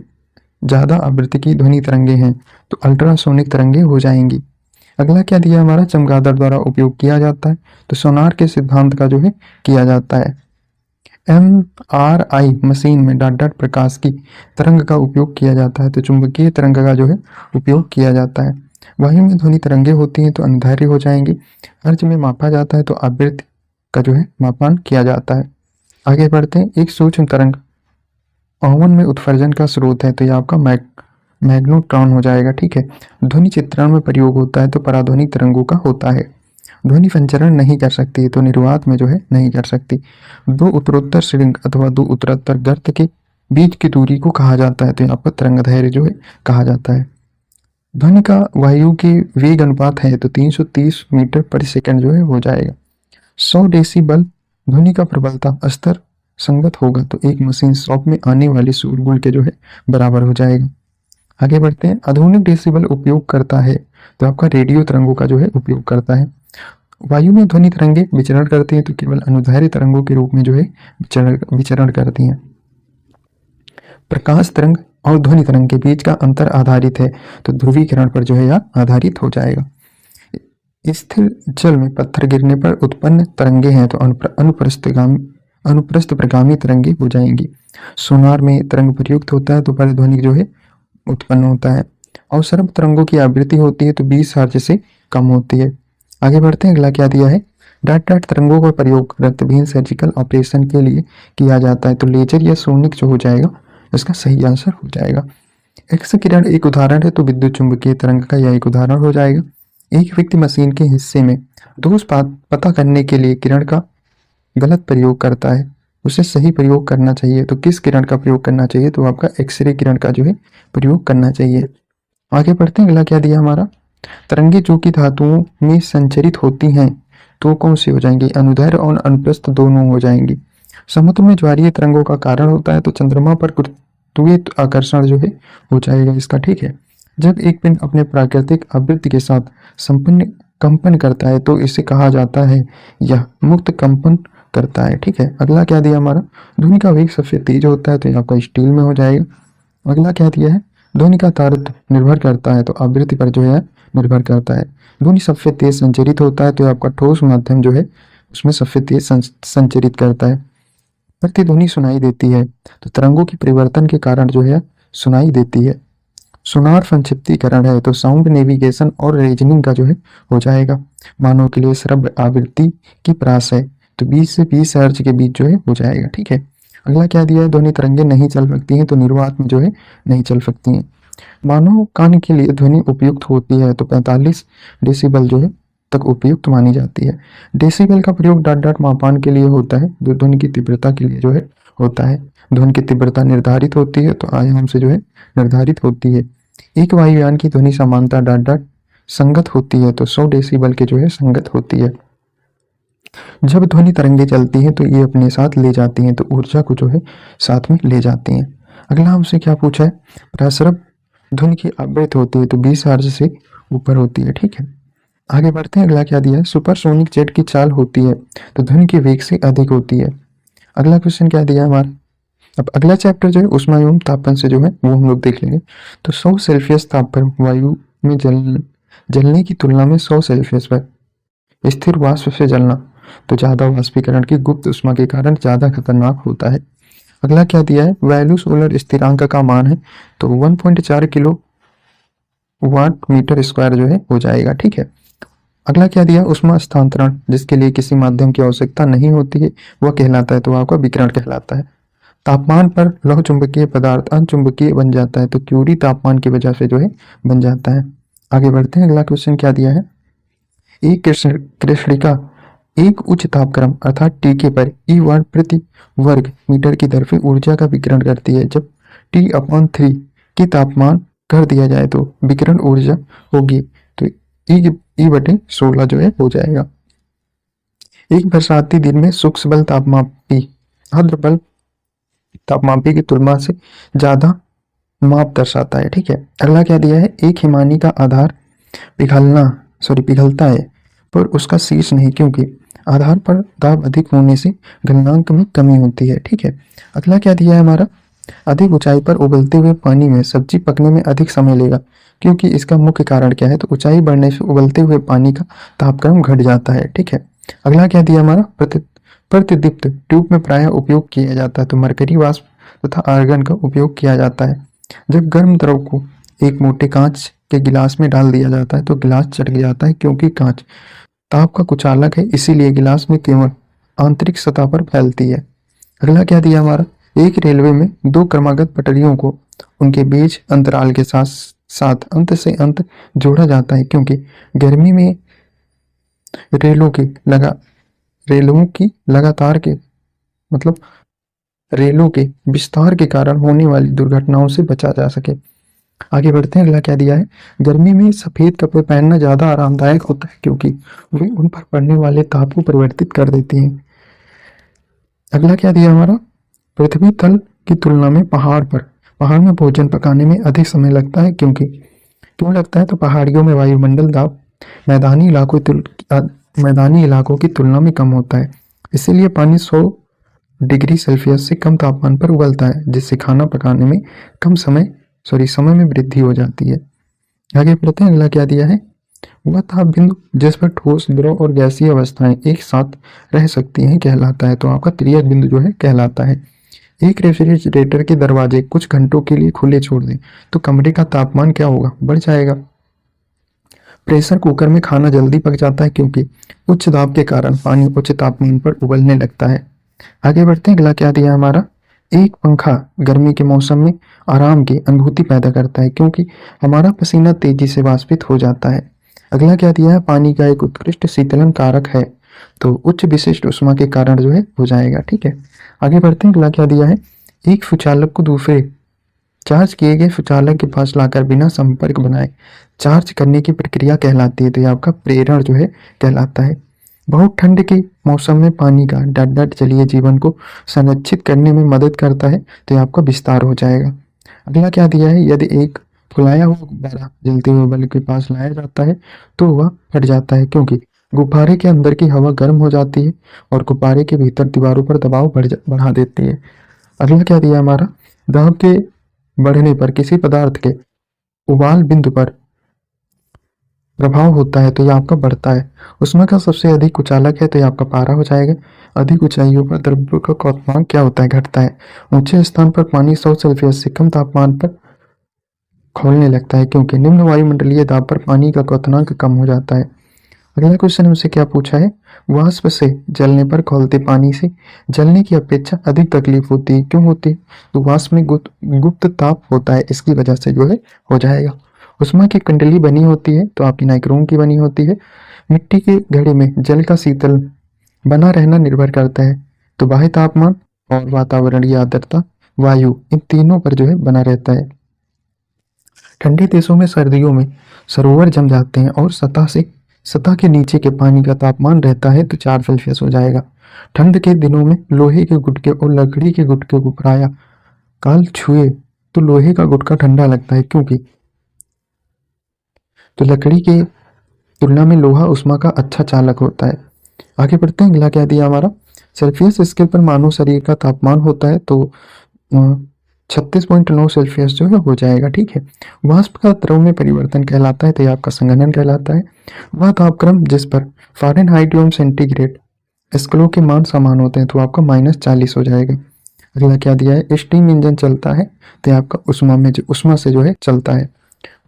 ज़्यादा आवृत्ति की ध्वनि तरंगे हैं तो अल्ट्रासोनिक तरंगे हो जाएंगी। अगला क्या दिया हमारा, चमगादड़ द्वारा उपयोग किया जाता है तो सोनार के सिद्धांत का जो है किया जाता है। MRI मशीन में डॉट डॉट प्रकाश की तरंग का उपयोग किया जाता है तो चुंबकीय तरंग का जो है उपयोग किया जाता है। वायु में ध्वनि तरंगे होती हैं तो अनुदैर्ध्य हो जाएंगी। हर्ट्ज में मापा जाता है तो आवृत्ति का जो है मापन किया जाता है। आगे बढ़ते हैं। एक सूक्ष्म तरंग ओवन में उत्सर्जन का स्रोत है तो ये आपका मैग्नेट्रॉन हो जाएगा। ठीक है, ध्वनि चित्रण में प्रयोग होता है तो पराध्वनिक तरंगों का होता है। ध्वनि संचरण नहीं कर सकती तो निर्वात में जो है नहीं कर सकती। 2 उत्तरोत्तर श्रृंग अथवा 2 उत्तरोत्तर गर्त के बीच की दूरी को कहा जाता है तो आपका तरंगदैर्घ्य जो है कहा जाता है। ध्वनि का वायु के वेग अनुपात है तो 330 मीटर पर सेकंड जो है हो जाएगा। 100 डेसिबल ध्वनि का प्रबलता स्तर संगत होगा तो एक मशीन शॉप में आने वाली शोरगुल के जो है बराबर हो जाएगा। आगे बढ़ते हैं। आधुनिक डेसिबल उपयोग करता है तो आपका रेडियो तरंगों का जो है उपयोग करता है। वायु में ध्वनि तरंगे विचरण करती हैं तो केवल अनुदैर्ध्य तरंगों के रूप में जो है विचरण करती हैं। प्रकाश तरंग और ध्वनि तरंग के बीच का अंतर आधारित है तो ध्रुवीकरण पर जो है यह आधारित हो जाएगा। स्थिर जल में पत्थर गिरने पर उत्पन्न तरंगे हैं तो अनुप्रस्थ प्रगामी तरंगे हो जाएंगी। सोनार में तरंग प्रयुक्त होता है तो परिध्वनि जो है उत्पन्न होता है और सर्व तरंगों की आवृत्ति होती है तो 20 हर्ट्ज से कम होती है। आगे बढ़ते हैं। अगला क्या दिया है, डॉट डॉट तरंगों का प्रयोग रक्तहीन सर्जिकल ऑपरेशन के लिए किया जाता है तो लेजर या सोनिक जो हो जाएगा इसका सही आंसर हो जाएगा। एक्स किरण एक उदाहरण है तो विद्युत चुंबकीय तरंग का यह एक उदाहरण हो जाएगा। एक व्यक्ति मशीन के हिस्से में दोष पता करने के लिए किरण का गलत प्रयोग करता है, उसे सही प्रयोग करना चाहिए तो किस किरण का प्रयोग करना चाहिए तो आपका एक्सरे किरण का जो है प्रयोग करना चाहिए। आगे बढ़ते हैं। अगला क्या दिया हमारा, तरंगे जो कि धातुओं में संचरित होती हैं तो कौन सी हो जाएंगी, अनुदैर्ध्य और अनुप्रस्थ दोनों हो जाएंगी। समुद्र में ज्वारीय तरंगों का कारण होता है तो चंद्रमा पर गुरुत्वीय आकर्षण जो है हो जाएगा इसका। ठीक है, जब एक पिंड अपने प्राकृतिक आवृत्ति के साथ संपन्न कंपन करता है तो इसे कहा जाता है यह मुक्त कंपन करता है। ठीक है, अगला क्या दिया हमारा, ध्वनि का वेग सबसे तेज होता है तो ये आपका स्टील में हो जाएगा। अगला क्या दिया है, ध्वनि का तारतम्य निर्भर करता है तो आवृत्ति पर जो है निर्भर करता है। ध्वनि सबसे तेज संचरित होता है तो आपका ठोस माध्यम जो है उसमें सबसे तेज संचरित करता है। प्रतिध्वनि सुनाई देती है तो तरंगों की परिवर्तन के कारण जो है सुनाई देती है। सोनार संक्षिप्तीकरण है तो साउंड नेविगेशन और रीजनिंग का जो है हो जाएगा। मानव के लिए श्रव्य आवृत्ति की प्रास है तो 20 से 20 हर्ट्ज के बीच जो है हो जाएगा। ठीक है, अगला क्या दिया है, ध्वनि तरंगे नहीं चल सकती हैं तो निर्वात में जो है नहीं चल सकती हैं। मानव कान के लिए ध्वनि उपयुक्त होती है तो 45 डेसिबल जो है तक उपयुक्त मानी जाती है। डेसिबल का प्रयोग डॉट डॉट मापान के लिए होता है जो ध्वनि की तीव्रता के लिए जो है होता है। ध्वनि की तीव्रता निर्धारित होती है तो आयाम से जो है निर्धारित होती है। एक वायुयान की ध्वनि समानता डॉट डॉट संगत होती है तो 100 डेसिबल के जो है संगत होती है। जब ध्वनि तरंगे चलती हैं तो ये अपने साथ ले जाती हैं तो ऊर्जा को जो है साथ में ले जाती हैं। अगला हमसे क्या पूछा है, प्रसरब ध्वनि की आवृत्ति होती है तो 20 हर्ट्ज से ऊपर होती है। ठीक है, आगे बढ़ते हैं। अगला क्या दिया है, सुपरसोनिक जेट की चाल होती है तो ध्वनि के वेग से अधिक होती है। अगला क्वेश्चन क्या दिया है हमारा, अब अगला चैप्टर जो है ऊष्मा एवं तापन से जो है वो हम लोग देख लेंगे। तो 100 सेल्सियस ताप पर वायु में जलने की तुलना में 100 सेल्सियस पर स्थिर वाष्प से जलना तो ज्यादा वाष्पीकरण की गुप्त ऊष्मा के कारण ज्यादा खतरनाक होता है। अगला क्या दिया है, वैल्यू सोलर स्थिरांक का मान है तो 1.4 किलो वाट मीटर स्क्वायर जो है हो जाएगा। ठीक है, अगला क्या दिया, ऊष्मा स्थानांतरण जिसके लिए किसी माध्यम की आवश्यकता नहीं होती है वह कहलाता है तो आपका विकिरण कहलाता है। तापमान पर लौह चुंबकीय पदार्थ अनचुंबकीय बन जाता है तो क्यूरी तापमान की वजह से जो है बन जाता है। आगे बढ़ते हैं, अगला क्वेश्चन क्या दिया है, एक कृष्णिका एक उच्च तापक्रम अर्थात टीके पर ई वाट प्रति वर्ग मीटर की दर से ऊर्जा का विकिरण करती है। जब T/3 की तापमान कर दिया जाए तो विकिरण ऊर्जा होगी तो E/16 जो है हो जाएगा। एक बरसाती दिन में सूक्ष्म बल तापमापी आर्द्र बल तापमापी की तुलना से ज्यादा माप दर्शाता है। ठीक है, अगला क्या दिया है, एक हिमानी का आधार पिघलता है पर उसका शीर्ष नहीं क्योंकि आधार पर दाब अधिक होने से गलनांक में कमी होती है। ठीक है, अगला क्या दिया है हमारा, अधिक ऊंचाई पर उबलते हुए पानी में सब्जी पकने में अधिक समय लेगा क्योंकि इसका मुख्य कारण क्या है, तो ऊंचाई बढ़ने से उबलते हुए पानी का तापक्रम घट जाता है। ठीक है, अगला क्या दिया हमारा, प्रतिदीप्त ट्यूब में प्रायः उपयोग किया जाता है तो मरकरी वाष्प तथा आर्गन का उपयोग किया जाता है। जब गर्म द्रव को एक मोटे कांच के गिलास में डाल दिया जाता है तो गिलास चटक जाता है क्योंकि कांच ताप का कुचालक है, इसीलिए गिलास में केवल आंतरिक सतह पर फैलती है। अगला क्या दिया हमारा, एक रेलवे में दो क्रमागत पटरियों को उनके बीच अंतराल के साथ साथ अंत से अंत जोड़ा जाता है क्योंकि गर्मी में रेलों के विस्तार के कारण होने वाली दुर्घटनाओं से बचा जा सके। आगे बढ़ते हैं, अगला क्या दिया है, गर्मी में सफेद कपड़े पहनना ज्यादा आरामदायक होता है क्योंकि वे उन पर पड़ने वाले ताप को परिवर्तित कर देती हैं। अगला क्या दिया हमारा, पृथ्वी तल की तुलना में पहाड़ में भोजन पकाने में अधिक समय लगता है क्यों लगता है, तो पहाड़ियों में वायुमंडल दाब मैदानी इलाकों की तुलना में कम होता है, इसीलिए पानी 100 डिग्री सेल्सियस से कम तापमान पर उबलता है जिससे खाना पकाने में समय में वृद्धि हो जाती है। आगे बढ़ते हैं, अगला क्या दिया है, वह ताप बिंदु जिस पर ठोस द्रव और गैसीय अवस्थाएं एक साथ रह सकती हैं कहलाता है तो आपका त्रियक बिंदु जो है कहलाता है। एक रेफ्रिजरेटर के दरवाजे कुछ घंटों के लिए खुले छोड़ दें तो कमरे का तापमान क्या होगा, बढ़ जाएगा। प्रेशर कुकर में खाना जल्दी पक जाता है क्योंकि उच्च दाब के कारण पानी उच्च तापमान पर उबलने लगता है। आगे बढ़ते हैं, अगला क्या दिया हमारा, एक पंखा गर्मी के मौसम में आराम की अनुभूति पैदा करता है क्योंकि हमारा पसीना तेजी से वाष्पित हो जाता है। अगला क्या दिया है, पानी का एक उत्कृष्ट शीतलन कारक है तो उच्च विशिष्ट उष्मा के कारण जो है हो जाएगा। ठीक है, आगे बढ़ते हैं, अगला क्या दिया है, एक सुचालक को दूसरे चार्ज किए गए सुचालक के पास लाकर बिना संपर्क बनाए चार्ज करने की प्रक्रिया कहलाती है तो ये आपका प्रेरण जो है कहलाता है। बहुत ठंड के मौसम में पानी का डट जलीय जीवन को संरक्षित करने में मदद करता है तो ये आपका विस्तार हो जाएगा। अगला क्या दिया है, यदि एक फुलाया हुआ गुब्बारा जलते हुए बल्ब के पास लाया जाता है तो वह फट जाता है, क्योंकि गुब्बारे के अंदर की हवा गर्म हो जाती है और गुब्बारे के भीतर दीवारों पर दबाव बढ़ा देती है। अगला क्या दिया हमारा, दाब के बढ़ने पर किसी पदार्थ के उबाल बिंदु पर प्रभाव होता है तो यह आपका बढ़ता है। उसमें का सबसे अधिक कुचालक है तो यह आपका पारा हो जाएगा। अधिक ऊंचाइयों पर द्रव्य का क्वथनांक क्या होता है, घटता है। ऊंचे स्थान पर पानी 100 सेल्सियस से कम तापमान पर खौलने लगता है, क्योंकि निम्न वायुमंडलीय दाब पर पानी का क्वथनांक कम हो जाता है। अगला क्वेश्चन हमसे क्या पूछा है, वाष्प से जलने पर खौलते पानी से जलने की अपेक्षा अधिक तकलीफ होती है, क्यों होती है? तो वाष्प में गुप्त ताप होता है, इसकी वजह से जो है हो जाएगा। उष्मा की कुंडली बनी होती है तो आपकी नाइक्रोम की बनी होती है। मिट्टी के घड़े में जल का शीतल बना रहना निर्भर करता है, तो बाह्य तापमान और वातावरणीय आर्द्रता वायु इन तीनों पर जो है बना रहता है। ठंडे देशों में सर्दियों में सरोवर जम जाते हैं और सतह के नीचे के पानी का तापमान रहता है तो 4 सेल्सियस हो जाएगा। ठंड के दिनों में लोहे के गुटके और लकड़ी के गुटके को प्राय काल छुए तो लोहे का गुटका ठंडा लगता है, क्योंकि तो लकड़ी के तुलना में लोहा उष्मा का अच्छा चालक होता है। आगे बढ़ते हैं, अगला क्या दिया हमारा, सेल्सियस स्केल पर मानव शरीर का तापमान होता है तो 36.9 सेल्सियस जो है हो जाएगा। ठीक है। वाष्प का द्रव में परिवर्तन कहलाता है तो यह आपका संघनन कहलाता है। वह तापक्रम जिस पर फ़ारेनहाइट एवं सेंटीग्रेड स्केलों के मान समान होते हैं तो आपका -40 हो जाएगा। अगला क्या दिया है, स्टीम इंजन चलता है तो आपका उष्मा से जो है चलता है।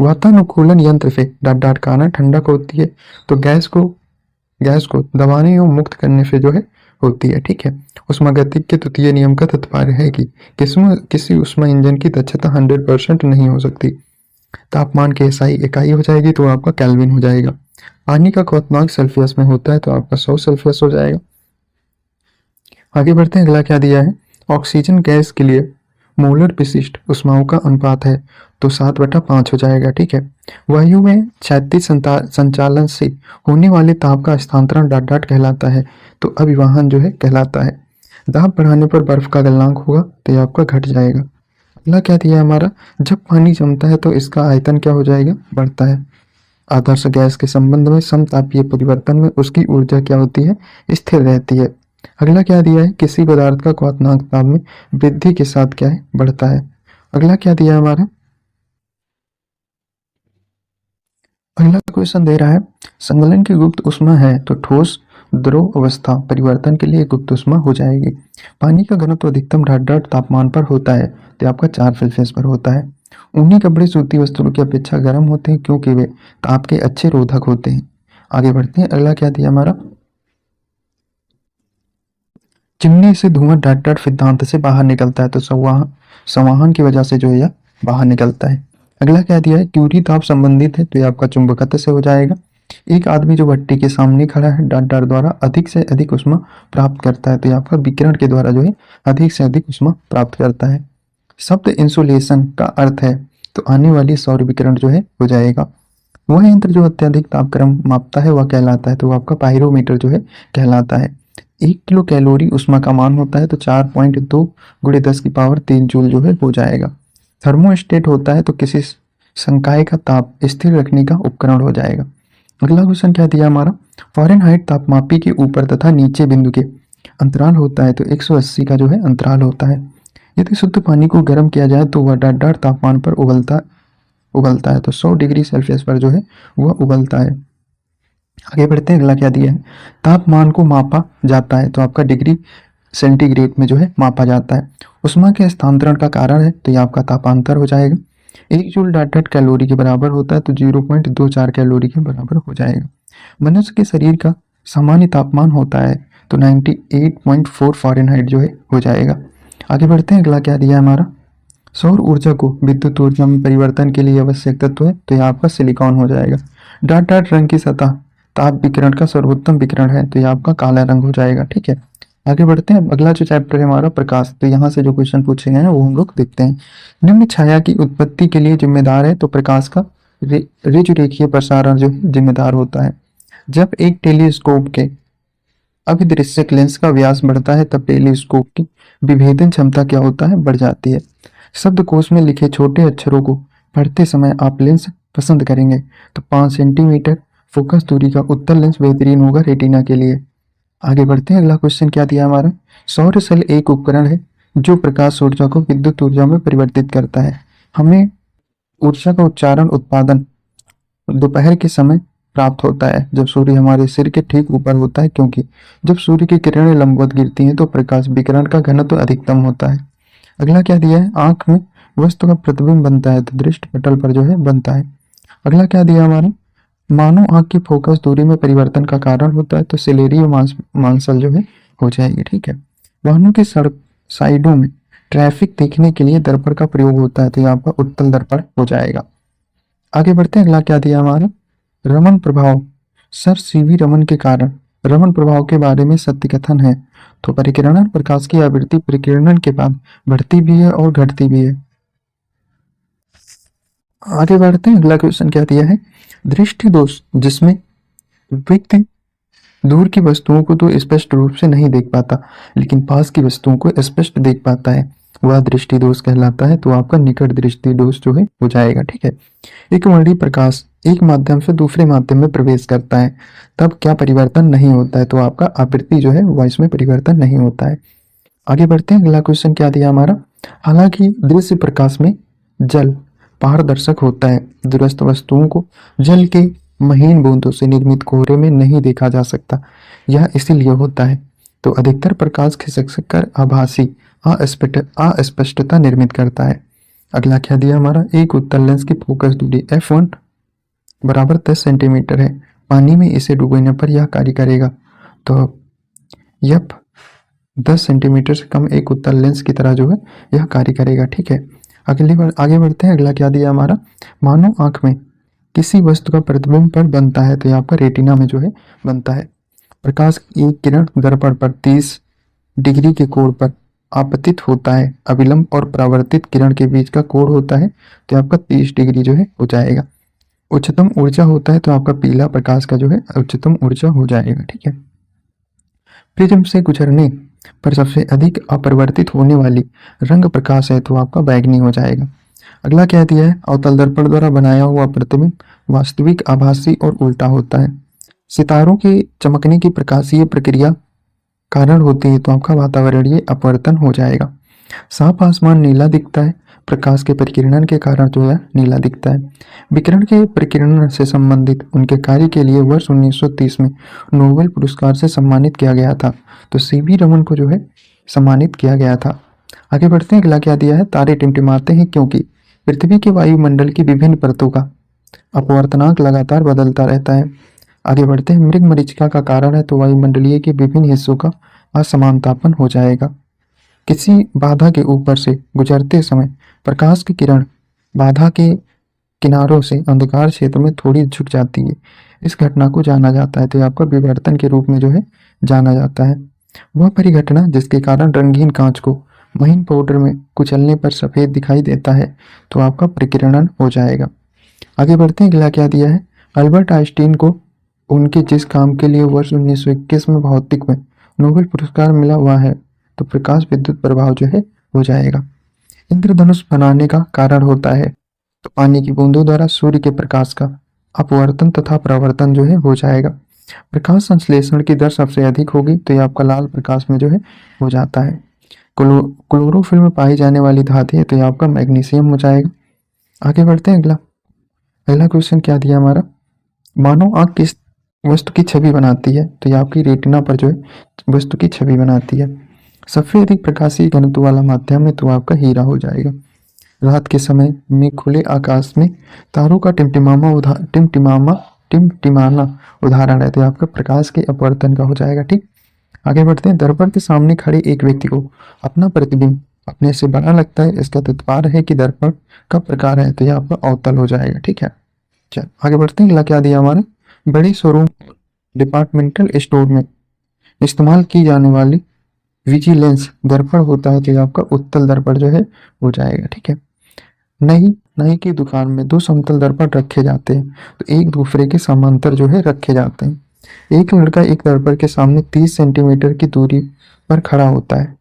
वातानुकूलन यंत्र से डॉट डॉट कारण ठंडक होती है तो गैस को दबाने एवं मुक्त करने से जो है होती है। ठीक है। ऊष्मागतिकी के तृतीय नियम का तात्पर्य है कि किसी ऊष्मा इंजन की दक्षता 100% नहीं हो सकती। तापमान की एसआई इकाई हो जाएगी तो आपका केल्विन हो जाएगा। पानी का क्वथनांक सेल्सियस में होता है तो आपका 100 सेल्सियस हो जाएगा। आगे बढ़ते हैं, अगला क्या दिया है, ऑक्सीजन गैस के लिए मोलर विशिष्ट ऊष्माओं का अनुपात है तो 7/5 हो जाएगा। ठीक है। वायु में क्षैतिज संचालन से होने वाले ताप का स्थानांतरण डॉट डॉट कहलाता है तो अभिवाहन जो है कहलाता है। दाब बढ़ाने पर बर्फ का गलनांक होगा तो यह आपका घट जाएगा। अगला क्या दिया है हमारा, जब पानी जमता है तो इसका आयतन क्या हो जाएगा, बढ़ता है। आदर्श गैस के संबंध में समतापीय परिवर्तन में उसकी ऊर्जा क्या होती है, स्थिर रहती है। अगला क्या दिया है, किसी पदार्थ का क्वथनांक ताप में वृद्धि के साथ क्या है, बढ़ता है। अगला क्या दिया है हमारा, अगला क्वेश्चन दे रहा है, संगलन की गुप्त ऊष्मा है तो ठोस द्रव अवस्था परिवर्तन के लिए गुप्त ऊष्मा हो जाएगी। पानी का घनत्व अधिकतम डॉट डॉट तापमान पर होता है तो आपका 4 सेल्सियस पर होता है। ऊनी कपड़े सूती वस्त्रों की अपेक्षा गर्म होते हैं क्योंकि वे ताप के अच्छे रोधक होते हैं। आगे बढ़ते हैं, अगला क्या दिया हमारा, चिमनी से धुआं डॉट डॉट सिद्धांत से बाहर निकलता है तो संवाहन की वजह से जो है यह बाहर निकलता है। अगला क्या दिया है, क्यूरी ताप संबंधित है तो ये आपका चुंबकत्व से हो जाएगा। एक आदमी जो भट्टी के सामने खड़ा है डॉट डॉट द्वारा अधिक से अधिक ऊष्मा प्राप्त करता है तो ये आपका विकिरण के द्वारा जो है अधिक से अधिक ऊष्मा प्राप्त करता है। शब्द इंसुलेशन का अर्थ है तो आने वाली सौर विकिरण जो है हो जाएगा। वह यंत्र जो अत्यधिक तापक्रम मापता है वह कहलाता है तो वह आपका पायरोमीटर जो है कहलाता है। 1 किलो कैलोरी उष्मा का मान होता है तो 4.2 × 10³ जूल जो है हो जाएगा। थर्मोस्टेट होता है तो किसी संकाय का ताप स्थिर रखने का उपकरण हो जाएगा। अगला क्वेश्चन क्या दिया हमारा, फ़ारेनहाइट तापमापी के ऊपर तथा नीचे बिंदु के अंतराल होता है तो 180 का जो है अंतराल होता है। यदि शुद्ध पानी को गर्म किया जाए तो वह डॉट डॉट तापमान पर उबलता है तो 100 डिग्री सेल्सियस पर जो है वह उबलता है। आगे बढ़ते हैं, अगला क्या दिया है, तापमान को मापा जाता है तो आपका डिग्री सेंटीग्रेड में जो है मापा जाता है। उष्मा के स्थानांतरण का कारण है तो यह आपका तापांतर हो जाएगा। 1 जूल डॉट डॉट कैलोरी के बराबर होता है तो 0.24 कैलोरी के बराबर हो जाएगा। मनुष्य के शरीर का सामान्य तापमान होता है तो 98.4 फ़ारेनहाइट जो है हो जाएगा। आगे बढ़ते हैं, अगला क्या दिया है हमारा, सौर ऊर्जा को विद्युत ऊर्जा में परिवर्तन के लिए आवश्यक तत्व है तो यह आपका सिलिकॉन हो जाएगा। डॉट डॉट रंग की सतह ताप विकिरण का सर्वोत्तम विकिरण है तो यह आपका काला रंग हो जाएगा। ठीक है। आगे बढ़ते हैं, अगला जो चैप्टर है हमारा प्रकाश, तो यहाँ से जो क्वेश्चन पूछे गए हैं वो हम लोग देखते हैं। निम्न छाया की उत्पत्ति के लिए जिम्मेदार है तो प्रकाश का रेखीय प्रसारण जो जिम्मेदार होता है। जब एक टेलीस्कोप के अभिदृश्यक लेंस का व्यास बढ़ता है तब टेलीस्कोप की विभेदन क्षमता क्या होता है, बढ़ जाती है। शब्दकोश में लिखे छोटे अक्षरों को पढ़ते समय आप लेंस पसंद करेंगे तो 5 सेंटीमीटर फोकस दूरी का उत्तल लेंस बेहतरीन होगा रेटिना के लिए। आगे बढ़ते हैं, अगला क्वेश्चन क्या दिया हमारा। सौर सेल एक उपकरण है जो प्रकाश ऊर्जा को विद्युत ऊर्जा में परिवर्तित करता है। हमें ऊर्जा का उच्चारण उत्पादन दोपहर के समय प्राप्त होता है जब सूर्य हमारे सिर के ठीक ऊपर होता है, क्योंकि जब सूर्य की किरणें लंबवत गिरती हैं तो प्रकाश विकिरण का घनत्व अधिकतम होता है। अगला क्या दिया है, आंख में वस्तु का प्रतिबिंब बनता है तो दृष्टि पटल पर जो है बनता है। अगला क्या दिया हमारा, मानो आंख की फोकस दूरी में परिवर्तन का कारण होता है तो सिलेरी मांसल जो है हो जाएगी। ठीक है, वाहनों के सड़क साइडों में ट्रैफिक देखने के लिए दर्पण का प्रयोग होता है तो यहाँ पर उत्तल दर्पण हो जाएगा। आगे बढ़ते हैं, अगला क्या दिया हमारा, रमन प्रभाव। सर सीवी रमन के कारण रमन प्रभाव के बारे में सत्य कथन है। तो परिकिरणन प्रकाश की आवृत्ति परिकिरणन के बाद बढ़ती भी है और घटती भी है। आगे बढ़ते हैं, अगला क्वेश्चन क्या दिया है, दृष्टि दोष जिसमें व्यक्ति दूर की वस्तुओं को तो स्पष्ट रूप से नहीं देख पाता लेकिन पास की वस्तुओं को स्पष्ट देख पाता है, वह दृष्टि दोष कहलाता है। तो आपका निकट दृष्टि दोष जो है हो जाएगा। ठीक है, एक वर्णी प्रकाश एक माध्यम से दूसरे माध्यम में प्रवेश करता है तब क्या परिवर्तन नहीं होता है, तो आपका आवृत्ति जो है वह इसमें परिवर्तन नहीं होता है। आगे बढ़ते हैं, अगला क्वेश्चन क्या दिया हमारा, हालांकि दृश्य प्रकाश में जल पारदर्शक होता है, दूरस्थ वस्तुओं को जल के महीन बूंदों से निर्मित कोहरे में नहीं देखा जा सकता, यह इसीलिए होता है। तो अधिकतर प्रकाश खिसक कर आभासी अस्पष्टता निर्मित करता है। अगला क्या दिया हमारा, एक उत्तल लेंस की फोकस दूरी f1 बराबर 10 सेंटीमीटर है, पानी में इसे डुबोने पर यह कार्य करेगा। तो यह 10 सेंटीमीटर से कम एक उत्तल लेंस की तरह जो है यह कार्य करेगा। ठीक है, आगे बढ़ते हैं, अगला क्या दिया हमारा, मानो आंख में किसी वस्तु का प्रतिबिंब पर बनता है तो यह आपका रेटिना में जो है बनता है। प्रकाश की एक किरण दर्पण पर 30 डिग्री के कोण पर आपतित होता है, अभिलंब और परावर्तित किरण के बीच का कोण होता है तो आपका 30 डिग्री जो है हो जाएगा। उच्चतम ऊर्जा होता है तो आपका पीला प्रकाश का जो है उच्चतम ऊर्जा हो जाएगा। ठीक है, प्रिज्म से गुजरने पर सबसे अधिक अपरिवर्तित होने वाली रंग प्रकाश है तो आपका बैगनी हो जाएगा। अगला क्या दिया है, अवतल दर्पण द्वारा बनाया हुआ प्रतिबिंब वास्तविक आभासी और उल्टा होता है। सितारों के चमकने की प्रकाशीय प्रक्रिया कारण होती है तो आपका वातावरणीय अपवर्तन हो जाएगा। साफ आसमान नीला दिखता है, प्रकाश के परिकिरणन के कारण जो है नीला दिखता है। विकिरण के परिकिरणन से संबंधित उनके कार्य के लिए वर्ष 1930 में नोबेल पुरस्कार से सम्मानित किया गया था, तो सीवी रमन को जो है सम्मानित किया गया था। आगे बढ़ते हैं, अगला क्या दिया है, तारे टिमटिमाते हैं क्योंकि पृथ्वी के वायुमंडल की विभिन्न परतों का अपवर्तनांक लगातार बदलता रहता है। आगे बढ़ते हैं, मृग मरीचिका का कारण है तो वायुमंडलीय के विभिन्न हिस्सों का असमानतापन हो जाएगा। किसी बाधा के ऊपर से गुजरते समय प्रकाश की किरण बाधा के किनारों से अंधकार क्षेत्र में थोड़ी झुक जाती है, इस घटना को जाना जाता है तो आपका विवर्तन के रूप में जो है जाना जाता है। वह परिघटना जिसके कारण रंगीन कांच को महीन पाउडर में कुचलने पर सफेद दिखाई देता है तो आपका प्रकीर्णन हो जाएगा। आगे बढ़ते हैं, अगला क्या दिया है, अल्बर्ट आइंस्टीन को उनके जिस काम के लिए वर्ष 1921 में भौतिक में नोबेल पुरस्कार मिला हुआ है तो प्रकाश विद्युत प्रभाव जो है हो जाएगा। इंद्रधनुष बनाने का कारण होता है तो पानी की बूंदों द्वारा सूर्य के प्रकाश का अपवर्तन तथा परावर्तन जो है हो जाएगा। प्रकाश संश्लेषण की दर सबसे अधिक होगी तो ये आपका लाल प्रकाश में जो है हो जाता है। क्लोरोफिल में पाई जाने वाली धातु है तो ये आपका मैग्नीशियम हो जाएगा। आगे बढ़ते हैं, अगला क्वेश्चन क्या दिया हमारा, मानो आंख किस वस्तु की छवि बनाती है तो ये आपकी रेटिना पर जो है वस्तु की छवि बनाती है। सबसे अधिक प्रकाशीय घनत्व वाला माध्यम है तो आपका हीरा हो जाएगा। रात के समय में खुले आकाश में तारों का टिमटिमाना उदाहरण है तो आपका प्रकाश के अपवर्तन का हो जाएगा। ठीक, आगे बढ़ते हैं, दर्पण के सामने खड़े एक व्यक्ति को अपना प्रतिबिंब अपने से बड़ा लगता है, इसका तात्पर्य है कि दर्पण का प्रकार है तो यह आपका अवतल हो जाएगा। ठीक है, चल आगे बढ़ते हैं, अगला क्या दिया हमारा, बड़े शोरूम डिपार्टमेंटल स्टोर में इस्तेमाल की जाने वाली विजिलेंस दर्पण होता है तो यह आपका उत्तल दर्पण जो है हो जाएगा। ठीक है, नई की दुकान में दो समतल दर्पण रखे जाते हैं तो एक दूसरे के समांतर जो है रखे जाते हैं। एक लड़का एक दर्पण के सामने 30 सेंटीमीटर की दूरी पर खड़ा होता है,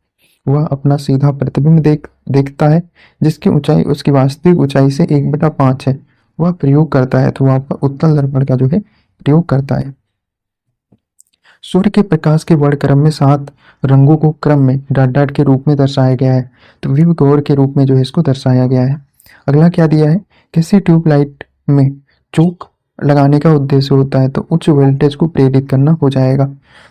वह अपना सीधा प्रतिबिंब देखता है जिसकी ऊंचाई उसकी वास्तविक ऊंचाई से 1/5 है, वह प्रयोग करता है, तो वह आपका उत्तल दर्पण का जो है प्रयोग करता है। सूर्य के प्रकाश के वर्णक्रम में 7 रंगों को क्रम में डॉट डॉट के रूप में दर्शाया गया है, तो विव गौर के रूप में जो है इसको दर्शाया गया है। अगला क्या दिया है, किसी ट्यूबलाइट में चोक लगाने का उद्देश्य होता है तो उच्च वोल्टेज को प्रेरित करना हो जाएगा।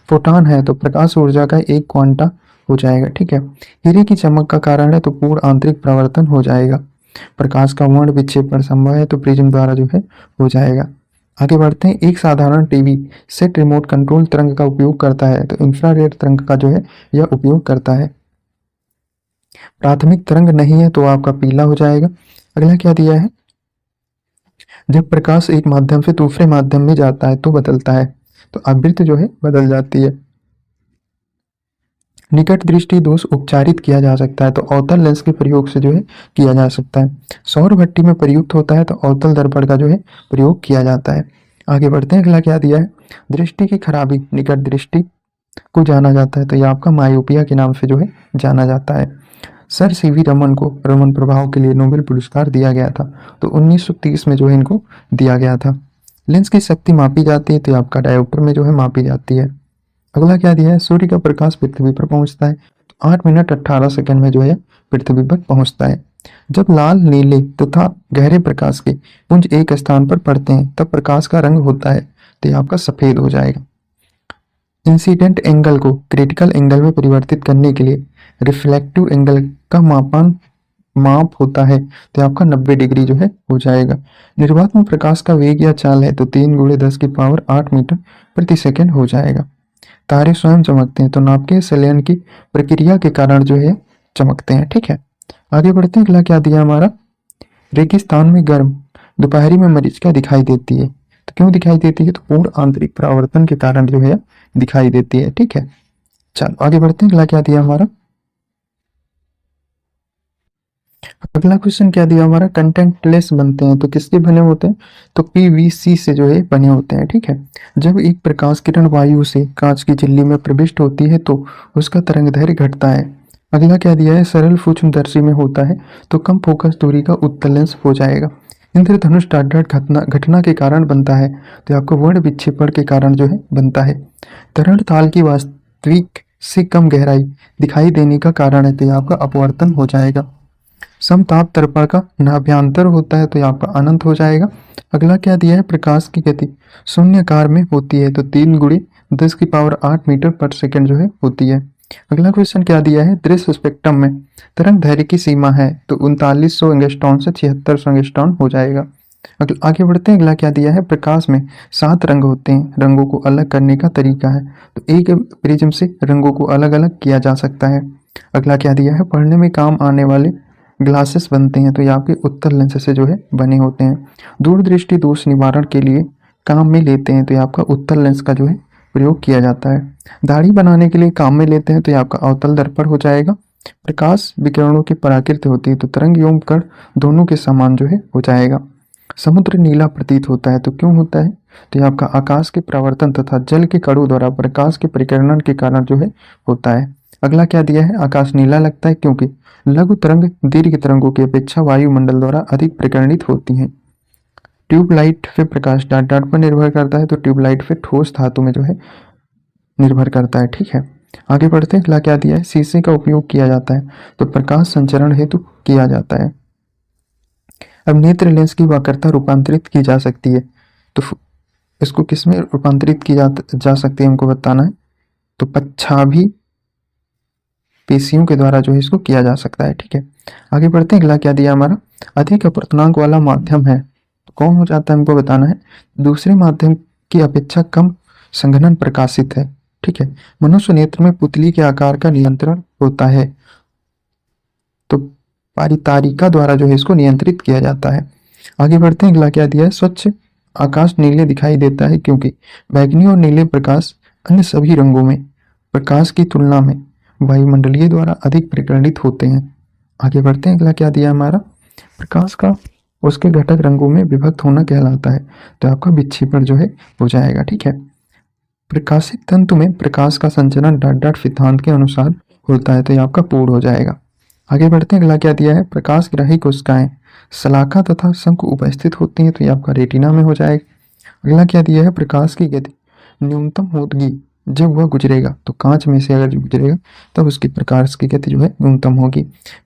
फोटॉन है तो प्रकाश ऊर्जा का एक क्वांटा हो जाएगा, ठीक है। हीरे की चमक का कारण है तो पूर्ण आंतरिक परावर्तन हो जाएगा। प्रकाश का वर्ण विक्षेपण संभव है तो प्रिज्म द्वारा जो है हो जाएगा। आगे बढ़ते हैं, एक साधारण टीवी सेट रिमोट कंट्रोल तरंग का उपयोग करता है तो इंफ्रारेड तरंग का जो है यह उपयोग करता है। प्राथमिक तरंग नहीं है तो आपका पीला हो जाएगा। अगला क्या दिया है, जब प्रकाश एक माध्यम से दूसरे माध्यम में जाता है तो बदलता है, तो आवृत्ति जो है बदल जाती है। निकट दृष्टि दोष उपचारित किया जा सकता है तो अवतल लेंस के प्रयोग से जो है किया जा सकता है। सौर भट्टी में प्रयुक्त होता है तो अवतल दर्पण का जो है प्रयोग किया जाता है। आगे बढ़ते हैं, अगला क्या दिया है, दृष्टि की खराबी निकट दृष्टि को जाना जाता है तो यह आपका मायोपिया के नाम से जो है जाना जाता है। सर सीवी रमन को रमन प्रभाव के लिए नोबेल पुरस्कार दिया गया था, तो 1930 में जो है इनको दिया गया था। लेंस की शक्ति मापी जाती है तो आपका डायोप्टर में जो है मापी जाती है। अगला क्या दिया है, सूर्य का प्रकाश पृथ्वी पर पहुंचता है तो 8 मिनट 18 सेकंड में जो है पृथ्वी पर पहुंचता है। जब लाल, नीले तथा गहरे प्रकाश के पुंज एक स्थान पर पड़ते हैं तब प्रकाश का रंग होता है तो ये आपका सफेद हो जाएगा। इंसिडेंट एंगल को क्रिटिकल एंगल में परिवर्तित करने के लिए रिफ्लेक्टिव एंगल का माप होता है तो आपका 90 डिग्री जो है हो जाएगा। निर्वात में प्रकाश का वेग या चाल है तो 3 × 10 की पावर 8 मीटर प्रति सेकंड हो जाएगा। तारे स्वयं चमकते हैं तो नाभिकीय संलयन की प्रक्रिया के कारण जो है चमकते हैं, ठीक है। आगे बढ़ते हैं, अगला क्या दिया हमारा, रेगिस्तान में गर्म दोपहरी में मरीचिका दिखाई देती है, तो क्यों दिखाई देती है, तो पूर्ण आंतरिक परावर्तन के कारण जो है दिखाई देती है, ठीक है। चलो आगे बढ़ते हैं, अगला क्या दिया हमारा, अगला क्वेश्चन क्या दिया हमारा, कंटेंटलेस बनते हैं तो किसके बने होते हैं, तो पीवीसी से जो है बने होते हैं, ठीक है। जब एक प्रकाश किरण वायु से कांच की झिल्ली में प्रविष्ट होती है तो उसका तरंगदैर्घ्य घटता है। अगला क्या दिया है, सरल सूक्ष्मदर्शी में होता है तो कम फोकस दूरी का उत्तल लेंस हो जाएगा। इंद्रधनुष डॉट डॉट घटना के कारण बनता है तो आपको वर्ण विक्षेपण के कारण जो है बनता है। तरल ताल की वास्तविक से कम गहराई दिखाई देने का कारण है तो आपका अपवर्तन हो जाएगा। समताप दर्पण का नाभ्यांतर होता है तो यहाँ पर अनंत हो जाएगा। अगला क्या दिया है, प्रकाश की गति शून्याकार में होती है तो 3 × 10 की पावर 8 मीटर पर सेकंड जो है होती है। अगला क्वेश्चन क्या दिया है, दृश्य स्पेक्ट्रम में तरंग दैर्घ्य की सीमा है तो 3900 एंगस्ट्रॉन से 7600 एंगस्ट्रॉन हो जाएगा। आगे बढ़ते हैं, अगला क्या दिया है, प्रकाश में 7 रंग होते हैं, रंगों को अलग करने का तरीका है तो एक प्रिज्म से रंगों को अलग अलग किया जा सकता है। अगला क्या दिया है, पढ़ने में काम आने वाले ग्लासेस बनते हैं तो ये आपके उत्तल लेंस से जो है बने होते हैं। दूरदृष्टि दोष निवारण के लिए काम में लेते हैं तो ये आपका उत्तल लेंस का जो है प्रयोग किया जाता है। दाढ़ी बनाने के लिए काम में लेते हैं तो ये आपका अवतल दर्पण हो जाएगा। प्रकाश विकिरणों की पराकृति होती है तो तरंग एवं कण दोनों के समान जो है हो जाएगा। समुद्र नीला प्रतीत होता है तो क्यों होता है, तो ये आपका आकाश के परावर्तन तथा जल के कणों द्वारा प्रकाश के परिकर्णन के कारण जो है होता है। अगला क्या दिया है, आकाश नीला लगता है क्योंकि लघु तरंग दीर्घ तरंगों की अपेक्षा वायुमंडल द्वारा अधिक परिकर्णित होती हैं। ट्यूबलाइट पे प्रकाश डॉट डॉट पर निर्भर करता है तो ट्यूबलाइट पे ठोस धातु में जो है निर्भर करता है, ठीक है। आगे बढ़ते हैं, अगला क्या दिया है, शीशे का उपयोग किया जाता है तो प्रकाश संचरण हेतु किया जाता है। अब नेत्र लेंस की वक्रता रूपांतरित की जा सकती है तो इसको किस में रूपांतरित की जा सकती है हमको बताना है, तो पच्छाभी पेशियों के द्वारा जो है इसको किया जा सकता है, ठीक है। आगे बढ़ते हैं, अगला क्या दिया हमारा, अधिक अपवर्तनांक वाला माध्यम है तो कौन हो जाता है हमको बताना है, दूसरे माध्यम की अपेक्षा कम संघनन प्रकाशित है, ठीक है। मनुष्य नेत्र में पुतली के आकार का नियंत्रण होता है तो पारितारिका द्वारा जो है इसको नियंत्रित किया जाता है। आगे बढ़ते हैं, अगला क्या दिया है, स्वच्छ आकाश नीले दिखाई देता है क्योंकि बैंगनी और नीले प्रकाश अन्य सभी रंगों में प्रकाश की तुलना में वायुमंडलीय द्वारा अधिक परिकर्णित होते हैं। आगे बढ़ते हैं, अगला क्या दिया हमारा, प्रकाश का उसके घटक रंगों में विभक्त होना कहलाता है तो आपका विक्षेपण जो है हो जाएगा, ठीक है। प्रकाशित तंतु में प्रकाश का संचरण डॉट डॉट सिद्धांत के अनुसार होता है तो ये आपका पूर्ण हो जाएगा। आगे बढ़ते हैं, अगला क्या दिया है, प्रकाश ग्राही कोशिकाएं शलाका तथा शंकु उपस्थित होती हैं, तो ये आपका रेटिना में हो जाएगा। अगला क्या दिया है, प्रकाश की गति न्यूनतम होगी जब वह गुजरेगा, तो कांच में से अगर जो गुजरेगा तब उसकी प्रकाश की गति जो है न्यूनतम होगी।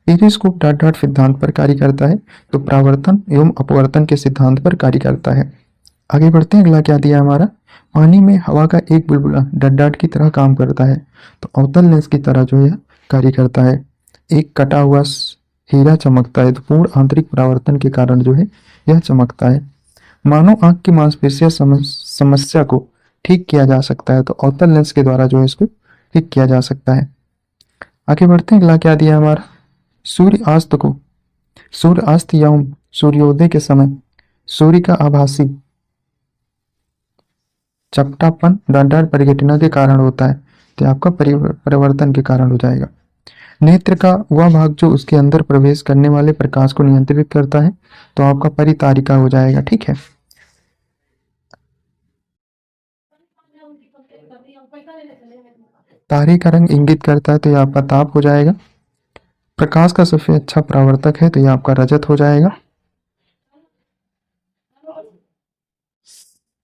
पेरिस्कोप डॉट डॉट सिद्धांत पर कार्य करता है, तो परावर्तन एवं अपवर्तन के सिद्धांत पर कार्य करता है। आगे बढ़ते हैं, अगला क्या दिया हमारा, पानी में हवा का एक बुलबुला डॉट डॉट की तरह काम करता है, तो अवतल लेंस की तरह जो है कार्य करता है। एक कटा हुआ हीरा चमकता है, तो पूर्ण आंतरिक परावर्तन के कारण जो है यह चमकता है। मानो आंख की मांसपेशियां समस्या को ठीक किया जा सकता है, तो अवतल लेंस के द्वारा जो है इसको ठीक किया जा सकता है। आगे बढ़ते हैं, अगला क्या दिया हमारा, सूर्य अस्त या सूर्योदय के समय सूर्य का आभासी चपटापन डॉट डॉट परिघटना के कारण होता है, तो आपका परिवर्तन के कारण हो जाएगा। नेत्र का वह भाग जो उसके अंदर प्रवेश करने वाले प्रकाश को नियंत्रित करता है, तो आपका परितारिका हो जाएगा। ठीक है, तारे का रंग इंगित करता है, तो यह आपका ताप हो जाएगा। प्रकाश का सबसे अच्छा परावर्तक है, तो यह आपका रजत हो जाएगा।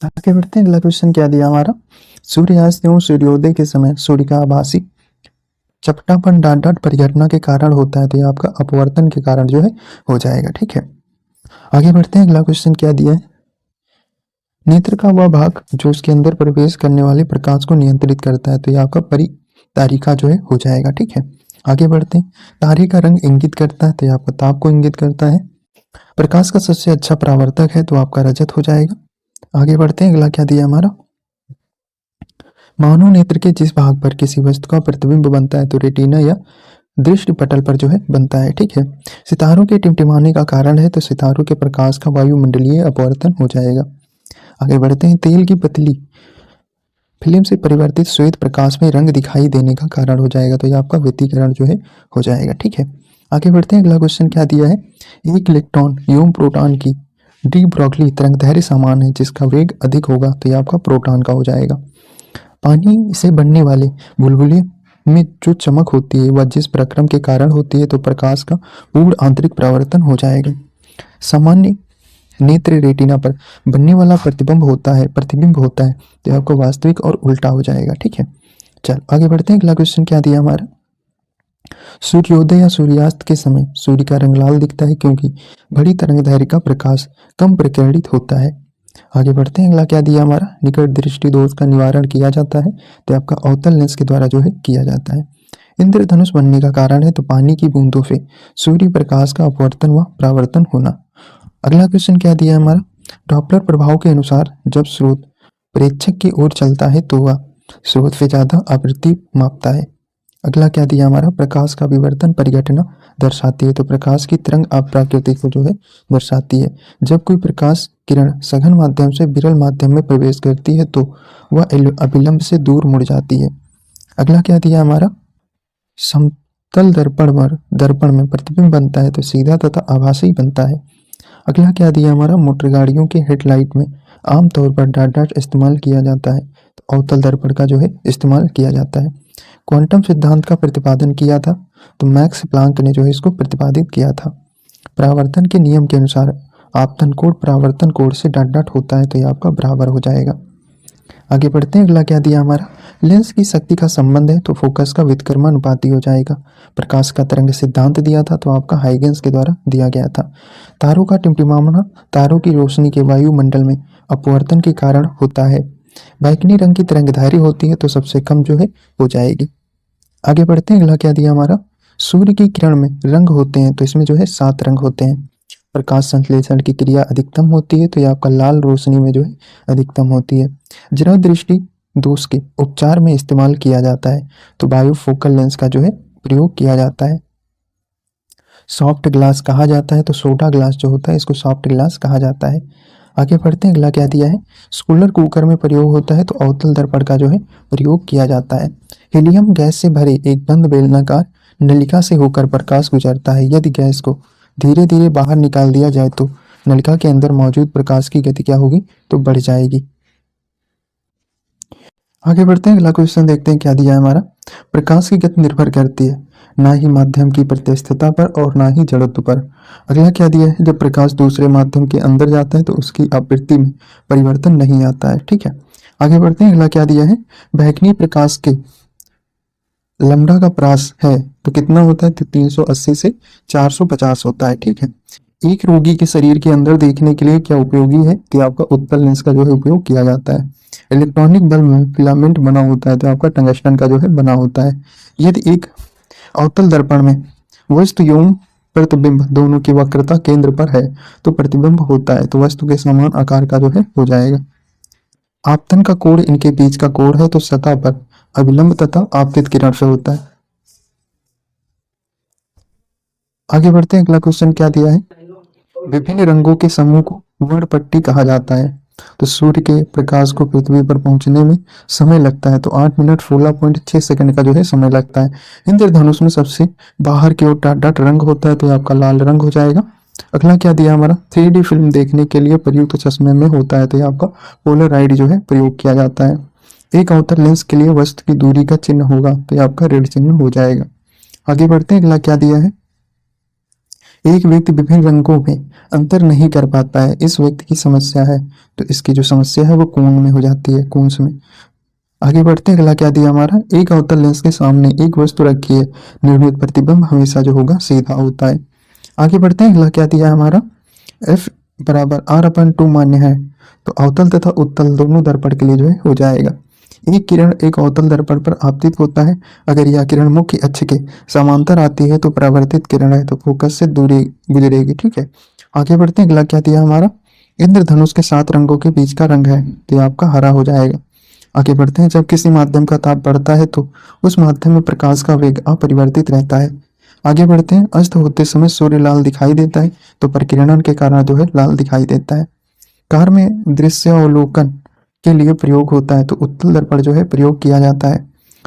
आगे बढ़ते हैं, अगला क्वेश्चन क्या दिया हमारा, सूर्यास्त एवं सूर्योदय के समय सूर्य का आभासी चपटापन डॉट डॉट परिघटना के कारण होता है, तो यह आपका अपवर्तन के कारण जो है हो जाएगा। ठीक है, आगे बढ़ते हैं, अगला क्वेश्चन क्या दिया है, नेत्र का वह भाग जो उसके अंदर प्रवेश करने वाले प्रकाश को नियंत्रित करता है, तो यह आपका परितारिका जो है हो जाएगा। ठीक है, आगे बढ़ते हैं, तारे का रंग इंगित करता है, तो यह आपका ताप को इंगित करता है। प्रकाश का सबसे अच्छा परावर्तक है, तो आपका रजत हो जाएगा। आगे बढ़ते हैं, अगला क्या दिया हमारा, मानव नेत्र के जिस भाग पर किसी वस्तु का प्रतिबिंब बनता है, तो रेटिना या दृष्टि पटल पर जो है बनता है। ठीक है, सितारों के टिमटिमाने का कारण है, तो सितारों के प्रकाश का वायुमंडलीय अपवर्तन हो जाएगा। आगे बढ़ते हैं, तेल की पतली फिल्म से परिवर्तित श्वेत प्रकाश में रंग दिखाई देने का कारण हो जाएगा, तो यह आपका व्यतिकरण जो है हो जाएगा। ठीक है, आगे बढ़ते हैं, अगला क्वेश्चन क्या दिया है, एक इलेक्ट्रॉन एवं प्रोटॉन की डी ब्रॉगली तरंगदैर्घ्य समान है, जिसका वेग अधिक होगा, तो यह आपका प्रोटॉन का हो जाएगा। पानी से बनने वाले बुलबुले में जो चमक होती है वह जिस प्रक्रम के कारण होती है, तो प्रकाश का पूर्ण आंतरिक परावर्तन हो जाएगा। सामान्य नेत्र रेटिना पर बनने वाला प्रतिबिंब होता है, तो आपको वास्तविक और उल्टा हो जाएगा। ठीक है, चल आगे बढ़ते हैं, अगला क्वेश्चन क्या दिया हमारा, सूर्योदय या सूर्यास्त के समय सूर्य का रंग लाल दिखता है, क्योंकि बड़ी तरंगदैर्घ्य का प्रकाश कम प्रकीर्णित होता है। आगे बढ़ते हैं, अगला क्या दिया हमारा, निकट दृष्टि दोष का निवारण किया जाता है, तो आपका अवतल लेंस के द्वारा जो है किया जाता है। इंद्रधनुष बनने का कारण है, तो पानी की बूंदों से सूर्य प्रकाश का अपवर्तन व परावर्तन होना। अगला क्वेश्चन क्या दिया है हमारा, डॉपलर प्रभाव के अनुसार जब स्रोत प्रेक्षक की ओर चलता है, तो वह स्रोत से ज्यादा आवृत्ति मापता है। अगला क्या दिया हमारा, प्रकाश का विवर्तन परिघटना दर्शाती है, तो प्रकाश की तरंग अप्राकृतिक को जो है दर्शाती है। जब कोई प्रकाश किरण सघन माध्यम से विरल माध्यम में प्रवेश करती है, तो वह अविलंब से दूर मुड़ जाती है। अगला क्या दिया हमारा, समतल दर्पण में प्रतिबिंब बनता है, तो सीधा तथा आभासी बनता है। अगला क्या दिया हमारा, मोटर गाड़ियों के हेडलाइट में आमतौर पर डॉट डॉट इस्तेमाल किया जाता है, तो अवतल दर्पण का जो है इस्तेमाल किया जाता है। क्वांटम सिद्धांत का प्रतिपादन किया था, तो मैक्स प्लांक ने जो है इसको प्रतिपादित किया था। परावर्तन के नियम के अनुसार आपतन कोण परावर्तन कोण से डॉट डॉट होता है, तो ये आपका बराबर हो जाएगा। आगे बढ़ते हैं, अगला क्या दिया हमारा, लेंस की शक्ति का संबंध है, तो फोकस का व्युत्क्रमानुपाती हो जाएगा। प्रकाश का तरंग सिद्धांत दिया था, तो आपका हाइगेंस के द्वारा दिया गया था। तारों का टिमटिमाना तारों की रोशनी के वायुमंडल में अपवर्तन के कारण होता है। बैंगनी रंग की तरंगधारी होती है, तो सबसे कम जो है हो जाएगी। आगे बढ़ते हैं, अगला क्या दिया हमारा, सूर्य की किरण में रंग होते हैं, तो इसमें जो है 7 रंग होते हैं। प्रकाश संश्लेषण की क्रिया अधिकतम होती है, तो यह आपका लाल रोशनी में जो है अधिकतम होती है। जरा दृष्टि दोष के उपचार में इस्तेमाल किया जाता है, तो बायोफोकल लेंस का जो है प्रयोग किया जाता है। सॉफ्ट ग्लास कहा जाता है, तो सोडा ग्लास जो होता है इसको सॉफ्ट ग्लास कहा जाता है। आगे बढ़ते हैं, अगला क्या दिया है, स्कूलर कुकर में प्रयोग होता है, तो अवतल दर्पण का जो है प्रयोग किया जाता है। हीलियम गैस से भरे एक बंद बेलनाकार नलिका से होकर प्रकाश गुजरता है। यदि गैस को धीरे धीरे बाहर निकाल दिया जाए, तो नलिका के अंदर मौजूद प्रकाश की गति क्या होगी, तो बढ़ जाएगी। आगे बढ़ते हैं, अगला क्वेश्चन देखते हैं क्या दिया है हमारा, प्रकाश की गति निर्भर करती है ना ही माध्यम की प्रत्यस्थता पर और ना ही जड़त्व पर। अगला क्या दिया है, जब प्रकाश दूसरे माध्यम के अंदर जाता है तो उसकी आवृत्ति में परिवर्तन नहीं आता है। ठीक है, आगे बढ़ते हैं। अगला क्या दिया है, बैंगनी प्रकाश के लैम्डा का प्रास है तो कितना होता है, तो 380 से 450 होता है। ठीक है, एक रोगी के शरीर के अंदर देखने के लिए क्या उपयोगी है, कि आपका उत्तल लेंस का जो है उपयोग किया जाता है। इलेक्ट्रॉनिक बल्ब में फिलामेंट बना होता है तो आपका टंगस्टन का जो है बना होता है। यदि एक अवतल दर्पण में वस्तु एवं प्रतिबिंब दोनों की वक्रता केंद्र पर है तो प्रतिबिंब होता है तो वस्तु के समान आकार का जो है हो जाएगा। आपतन का कोण इनके बीच का कोण है तो सतह पर अभिलंब तथा आपतित किरण से होता है। आगे बढ़ते हैं, अगला क्वेश्चन क्या दिया है, विभिन्न रंगों के समूह को वर्णपट्टी कहा जाता है। तो सूर्य के प्रकाश को पृथ्वी पर पहुंचने में समय लगता है तो 8 मिनट 16.6 सेकंड का जो है समय लगता है। इंद्रधनुष में सबसे बाहर की ओर डॉट डॉट रंग होता है तो ये आपका लाल रंग हो जाएगा। अगला क्या दिया हमारा, 3D फिल्म देखने के लिए प्रयुक्त चश्मे में होता है तो ये आपका पोलराइड जो है प्रयोग किया जाता है। एक अवतल लेंस के लिए वस्तु की दूरी का चिन्ह होगा तो ये आपका ऋण चिन्ह हो जाएगा। आगे बढ़ते हैं, अगला क्या दिया है, एक व्यक्ति विभिन्न रंगों में अंतर नहीं कर पाता है, इस व्यक्ति की समस्या है तो इसकी जो समस्या है वो कोण में हो जाती है, कोण में। आगे बढ़ते हैं, अगला क्या दिया हमारा, एक अवतल लेंस के सामने एक वस्तु रखी है, निर्मित प्रतिबिंब हमेशा जो होगा सीधा होता है। आगे बढ़ते हैं, अगला क्या दिया है हमारा, F बराबर R/2 मान्य है तो अवतल तथा उत्तल दोनों दर्पण के लिए जो है हो जाएगा। एक किरण एक अवतल दर्पण पर आपतित होता है, अगर यह किरण मुख्य अक्ष के समांतर आती है तो परावर्तित किरण है तो फोकस से दूरी गुजरेगी। ठीक है, आगे बढ़ते हैं, अगला क्या दिया हमारा, इंद्रधनुष के 7 रंगों के बीच का रंग है तो ये आपका हरा हो जाएगा। आगे बढ़ते हैं, जब किसी माध्यम का ताप बढ़ता है तो उस माध्यम में प्रकाश का वेग अपरिवर्तित रहता है। आगे बढ़ते हैं, अस्त होते समय सूर्य लाल दिखाई देता है तो परिकिरणन के कारण जो है लाल दिखाई देता है। कार में दृश्यावलोकन के लिए प्रयोग होता है तो उत्तल दर्पण जो है प्रयोग किया जाता है।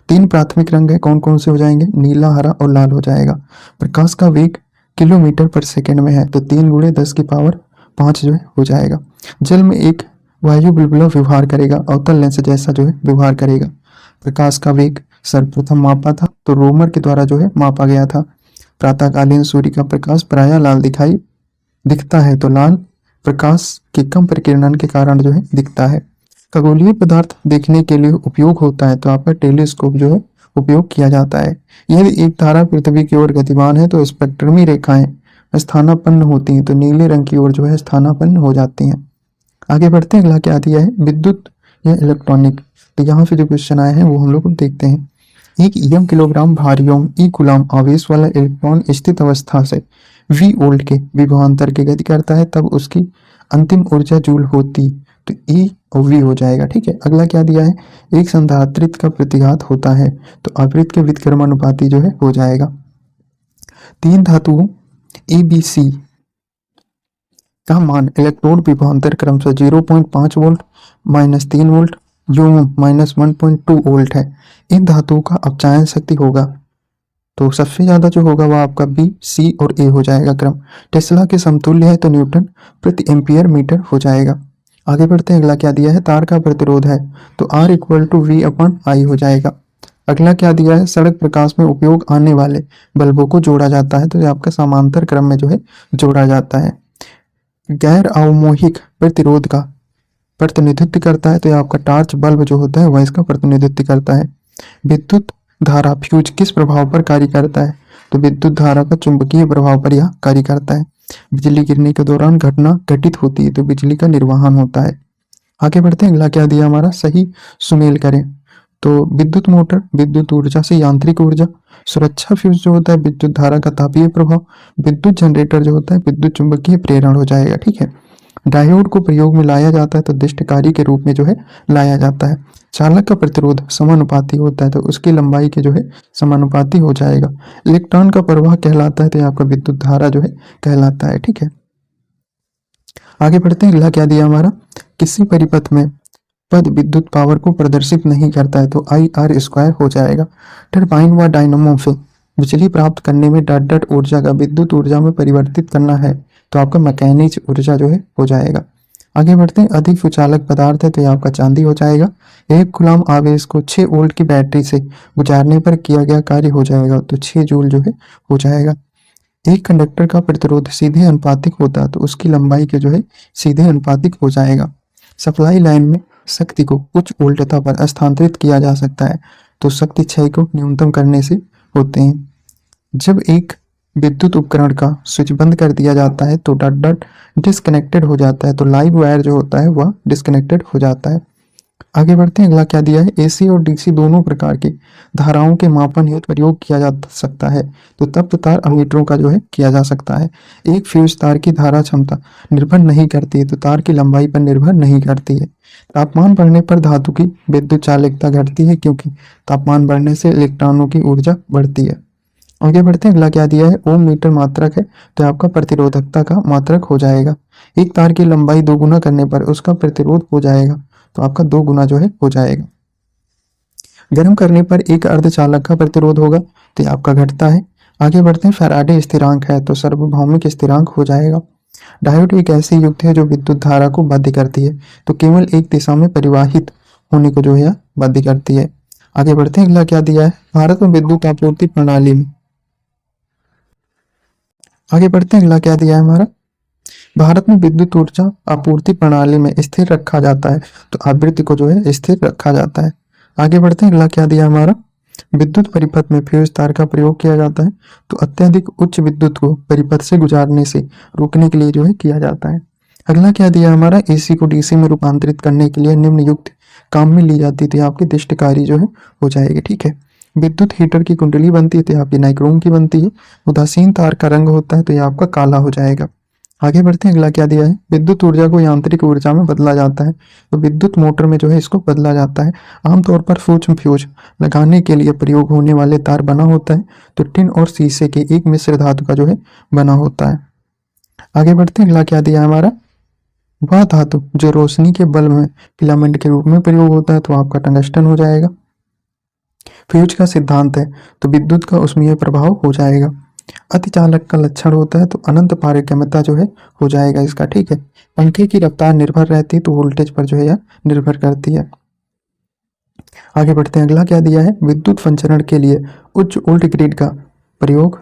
3 प्राथमिक रंग है, कौन कौन से हो जाएंगे, नीला, हरा और लाल हो जाएगा। प्रकाश का वेग किलोमीटर पर सेकंड में है तो 3 × 10 की पावर 5 जो है हो जाएगा। जल में एक वायु बुलबुला व्यवहार करेगा, अवतल लेंस जैसा जो है व्यवहार करेगा। प्रकाश का वेग सर्वप्रथम मापा था तो रोमर के द्वारा जो है मापा गया था। प्रातःकालीन सूर्य का प्रकाश प्रायः लाल दिखता है तो लाल प्रकाश के कम परिकिरणन के कारण जो है दिखता है। खगोलीय पदार्थ देखने के लिए उपयोग होता है तो आपका टेलीस्कोप जो है उपयोग किया जाता है। यदि एक तारा पृथ्वी की ओर गतिमान है तो स्पेक्ट्रमी रेखाएं स्थानापन्न होती हैं तो नीले रंग की ओर जो है स्थानापन्न हो जाती हैं। आगे बढ़ते हैं, अगला क्या दिया है, विद्युत या इलेक्ट्रॉनिक। तो यहाँ से जो क्वेश्चन आए हैं वो हम लोग देखते हैं। एक m किलोग्राम भारी एवं e कूलाम आवेश वाला इलेक्ट्रॉन स्थित अवस्था से v वोल्ट के विभवांतर की गति करता है तब उसकी अंतिम ऊर्जा जूल होती तो E और V हो जाएगा। ठीक है, अगला क्या दिया है, एक संधारित्र का प्रतिघात होता है तो आवृत्त के व्युत्क्रमानुपाती जो है हो जाएगा। 3 धातुओं ABC का मान इलेक्ट्रोड विभवांतर क्रमशः 0.5 वोल्ट, -3 वोल्ट एवं -1.2 वोल्ट है। इन धातुओं का अपचायन शक्ति होगा तो सबसे ज्यादा जो होगा वह आपका B, C और A हो जाएगा क्रम। टेस्ला के समतुल्य है तो न्यूटन प्रति एम्पियर मीटर हो जाएगा। आगे बढ़ते हैं, अगला क्या दिया है, तार का प्रतिरोध है तो R = V/I हो जाएगा। अगला क्या दिया है, सड़क प्रकाश में उपयोग आने वाले बल्बों को जोड़ा जाता है तो ये आपका समांतर क्रम में जो है जोड़ा जाता है। गैर अवमोहिक प्रतिरोध का प्रतिनिधित्व करता है तो ये आपका टार्च बल्ब जो होता है वह इसका प्रतिनिधित्व करता है। विद्युत धारा फ्यूज किस प्रभाव पर कार्य करता है, तो विद्युत धारा का चुंबकीय प्रभाव पर यह कार्य करता है। बिजली गिरने के दौरान घटना घटित होती है तो बिजली का निर्वहन होता है। आगे बढ़ते हैं, अगला क्या दिया हमारा, सही सुमेल करें। तो विद्युत मोटर विद्युत ऊर्जा से यांत्रिक ऊर्जा, सुरक्षा फ्यूज जो होता है विद्युत धारा का तापीय प्रभाव, विद्युत जनरेटर जो होता है विद्युत चुंबकीय प्रेरण हो जाएगा। ठीक है, डायोड को प्रयोग में लाया जाता है तो दिष्टकारी के रूप में जो है लाया जाता है। चालक का प्रतिरोध समानुपाती होता है तो उसकी लंबाई के जो है समानुपाती हो जाएगा। इलेक्ट्रॉन का प्रवाह कहलाता है तो आपका विद्युत धारा जो है कहलाता है। ठीक है, आगे बढ़ते हैं, अगला क्या दिया हमारा, किसी परिपथ में पद विद्युत पावर को प्रदर्शित नहीं करता है तो IR² हो जाएगा। टरबाइन व डायनामो से बिजली प्राप्त करने में डॉट डॉट ऊर्जा का विद्युत ऊर्जा में परिवर्तित करना है तो आपका मैकेनिज ऊर्जा जो है हो जाएगा। आगे बढ़ते हैं, अधिक सुचालक पदार्थ है तो ये आपका चांदी हो जाएगा। एक कूलम आवेश को 6 वोल्ट की बैटरी से गुजारने पर किया गया कार्य हो जाएगा, तो 6 जूल जो है हो जाएगा। एक कंडक्टर का प्रतिरोध सीधे अनुपातिक होता है तो उसकी लंबाई के जो है सीधे अनुपातिक हो जाएगा। सप्लाई लाइन में शक्ति को उच्च वोल्टता पर स्थानांतरित किया जा सकता है, तो शक्ति क्षय को न्यूनतम करने से होते हैं। जब एक विद्युत उपकरण का स्विच बंद कर दिया जाता है तो डॉट डॉट डिस्कनेक्टेड हो जाता है, तो लाइव वायर जो होता है वह डिस्कनेक्टेड हो जाता है। आगे बढ़ते हैं, अगला क्या दिया है, एसी और डीसी दोनों प्रकार की धाराओं के मापन हेतु प्रयोग किया जा सकता है, तो तप्त तार अमीटरों का जो है किया जा सकता है। एक फ्यूज तार की धारा क्षमता निर्भर नहीं करती है, तो तार की लंबाई पर निर्भर नहीं करती है। तापमान बढ़ने पर धातु की विद्युत चालकता घटती है, क्योंकि तापमान बढ़ने से इलेक्ट्रॉनों की ऊर्जा बढ़ती है। आगे बढ़ते हैं, अगला क्या दिया है, ओम मीटर मात्रक है तो आपका प्रतिरोधकता का मात्रक हो जाएगा। एक तार की लंबाई 2 गुना करने पर उसका प्रतिरोध हो जाएगा, तो आपका 2 गुना जो है हो जाएगा। गर्म करने पर एक अर्धचालक का प्रतिरोध होगा तो ये आपका घटता है। आगे बढ़ते हैं, फैराडे स्थिरांक है तो सार्वभौमिक स्थिरांक हो जाएगा। डायोड एक ऐसी युक्ति है जो विद्युत धारा को बाध्य करती है, तो केवल एक दिशा में परिवाहित होने को जो है बाध्य करती है। आगे बढ़ते हैं, अगला क्या दिया है, भारत में विद्युत आपूर्ति प्रणाली में आगे बढ़ते हैं, अगला क्या दिया है हमारा, भारत में विद्युत ऊर्जा आपूर्ति प्रणाली में स्थिर रखा जाता है, तो आवृत्ति को जो है स्थिर रखा जाता है। आगे बढ़ते हैं, अगला क्या दिया हमारा, विद्युत परिपथ में फ्यूज तार का प्रयोग किया जाता है, तो अत्यधिक उच्च विद्युत को परिपथ से गुजारने से रोकने के लिए जो है किया जाता है। अगला क्या दिया हमारा, एसी को डीसी में रूपांतरित करने के लिए निम्न युक्त काम में ली जाती थी, आपकी दृष्टिकारी जो है हो जाएगी। ठीक है, विद्युत हीटर की कुंडली बनती है तो ये आपकी नाइक्रोम की बनती है। उदासीन तार का रंग होता है तो ये आपका काला हो जाएगा। आगे बढ़ते हैं, अगला क्या दिया है, विद्युत ऊर्जा को यांत्रिक ऊर्जा में बदला जाता है, तो विद्युत मोटर में जो है इसको बदला जाता है। आमतौर पर सूक्ष्म फ्यूज लगाने के लिए प्रयोग होने वाले तार बना होता है, तो टिन और शीशे के एक मिश्र धातु का जो है बना होता है। आगे बढ़ते हैं, अगला क्या दिया है हमारा, वह धातु जो रोशनी के बल्ब में फिलामेंट के रूप में प्रयोग होता है, तो आपका टंगस्टन हो जाएगा। फ्यूज का सिद्धांत है तो विद्युत का उसमें प्रभाव हो जाएगा। अतिचालक का लक्षण होता है तो अनंत पारगम्यता जो है हो जाएगा इसका। ठीक है, पंखे की रफ्तार निर्भर रहती है तो वोल्टेज पर जो है यह निर्भर करती है। आगे बढ़ते हैं, अगला क्या दिया है, विद्युत संचरण के लिए उच्च वोल्ट ग्रिड का प्रयोग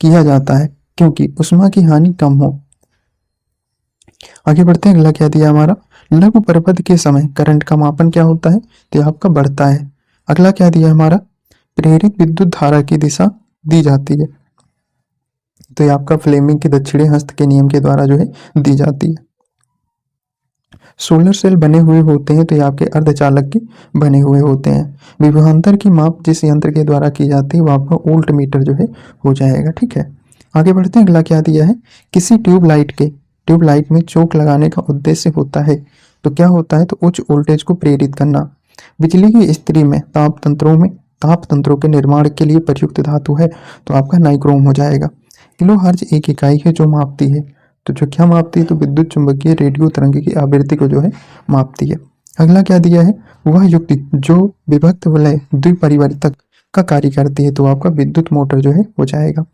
किया जाता है क्योंकि उष्मा की हानि कम हो। आगे बढ़ते हैं, अगला क्या दिया हमारा, लघु परिपथ के समय करंट का मापन क्या होता है, तो आपका बढ़ता है। अगला क्या दिया हमारा, प्रेरित विद्युत धारा की दिशा दी जाती है, तो ये आपका फ्लेमिंग के दक्षिणी हस्त के नियम के द्वारा जो है दी जाती है। सोलर सेल बने हुए होते हैं तो ये आपके अर्धचालक के बने हुए होते हैं। विभवांतर की माप जिस यंत्र के द्वारा की जाती है वो आपका वोल्ट मीटर जो है हो जाएगा। ठीक है, आगे बढ़ते हैं, अगला क्या दिया है, किसी ट्यूबलाइट में चोक लगाने का उद्देश्य होता है, तो क्या होता है, तो उच्च वोल्टेज को प्रेरित करना। बिजली की स्त्री में ताप तंत्रों के निर्माण के लिए प्रयुक्त धातु है, तो आपका नाइक्रोम हो जाएगा। किलोहर्ट्ज एक इकाई है जो मापती है, तो जो क्या मापती है, तो विद्युत चुंबकीय रेडियो तरंग की आवृत्ति को जो है मापती है। अगला क्या दिया है, वह युक्ति जो विभक्त वलय द्विपरिवर्तक का कार्य करती है, तो आपका विद्युत मोटर जो है हो जाएगा।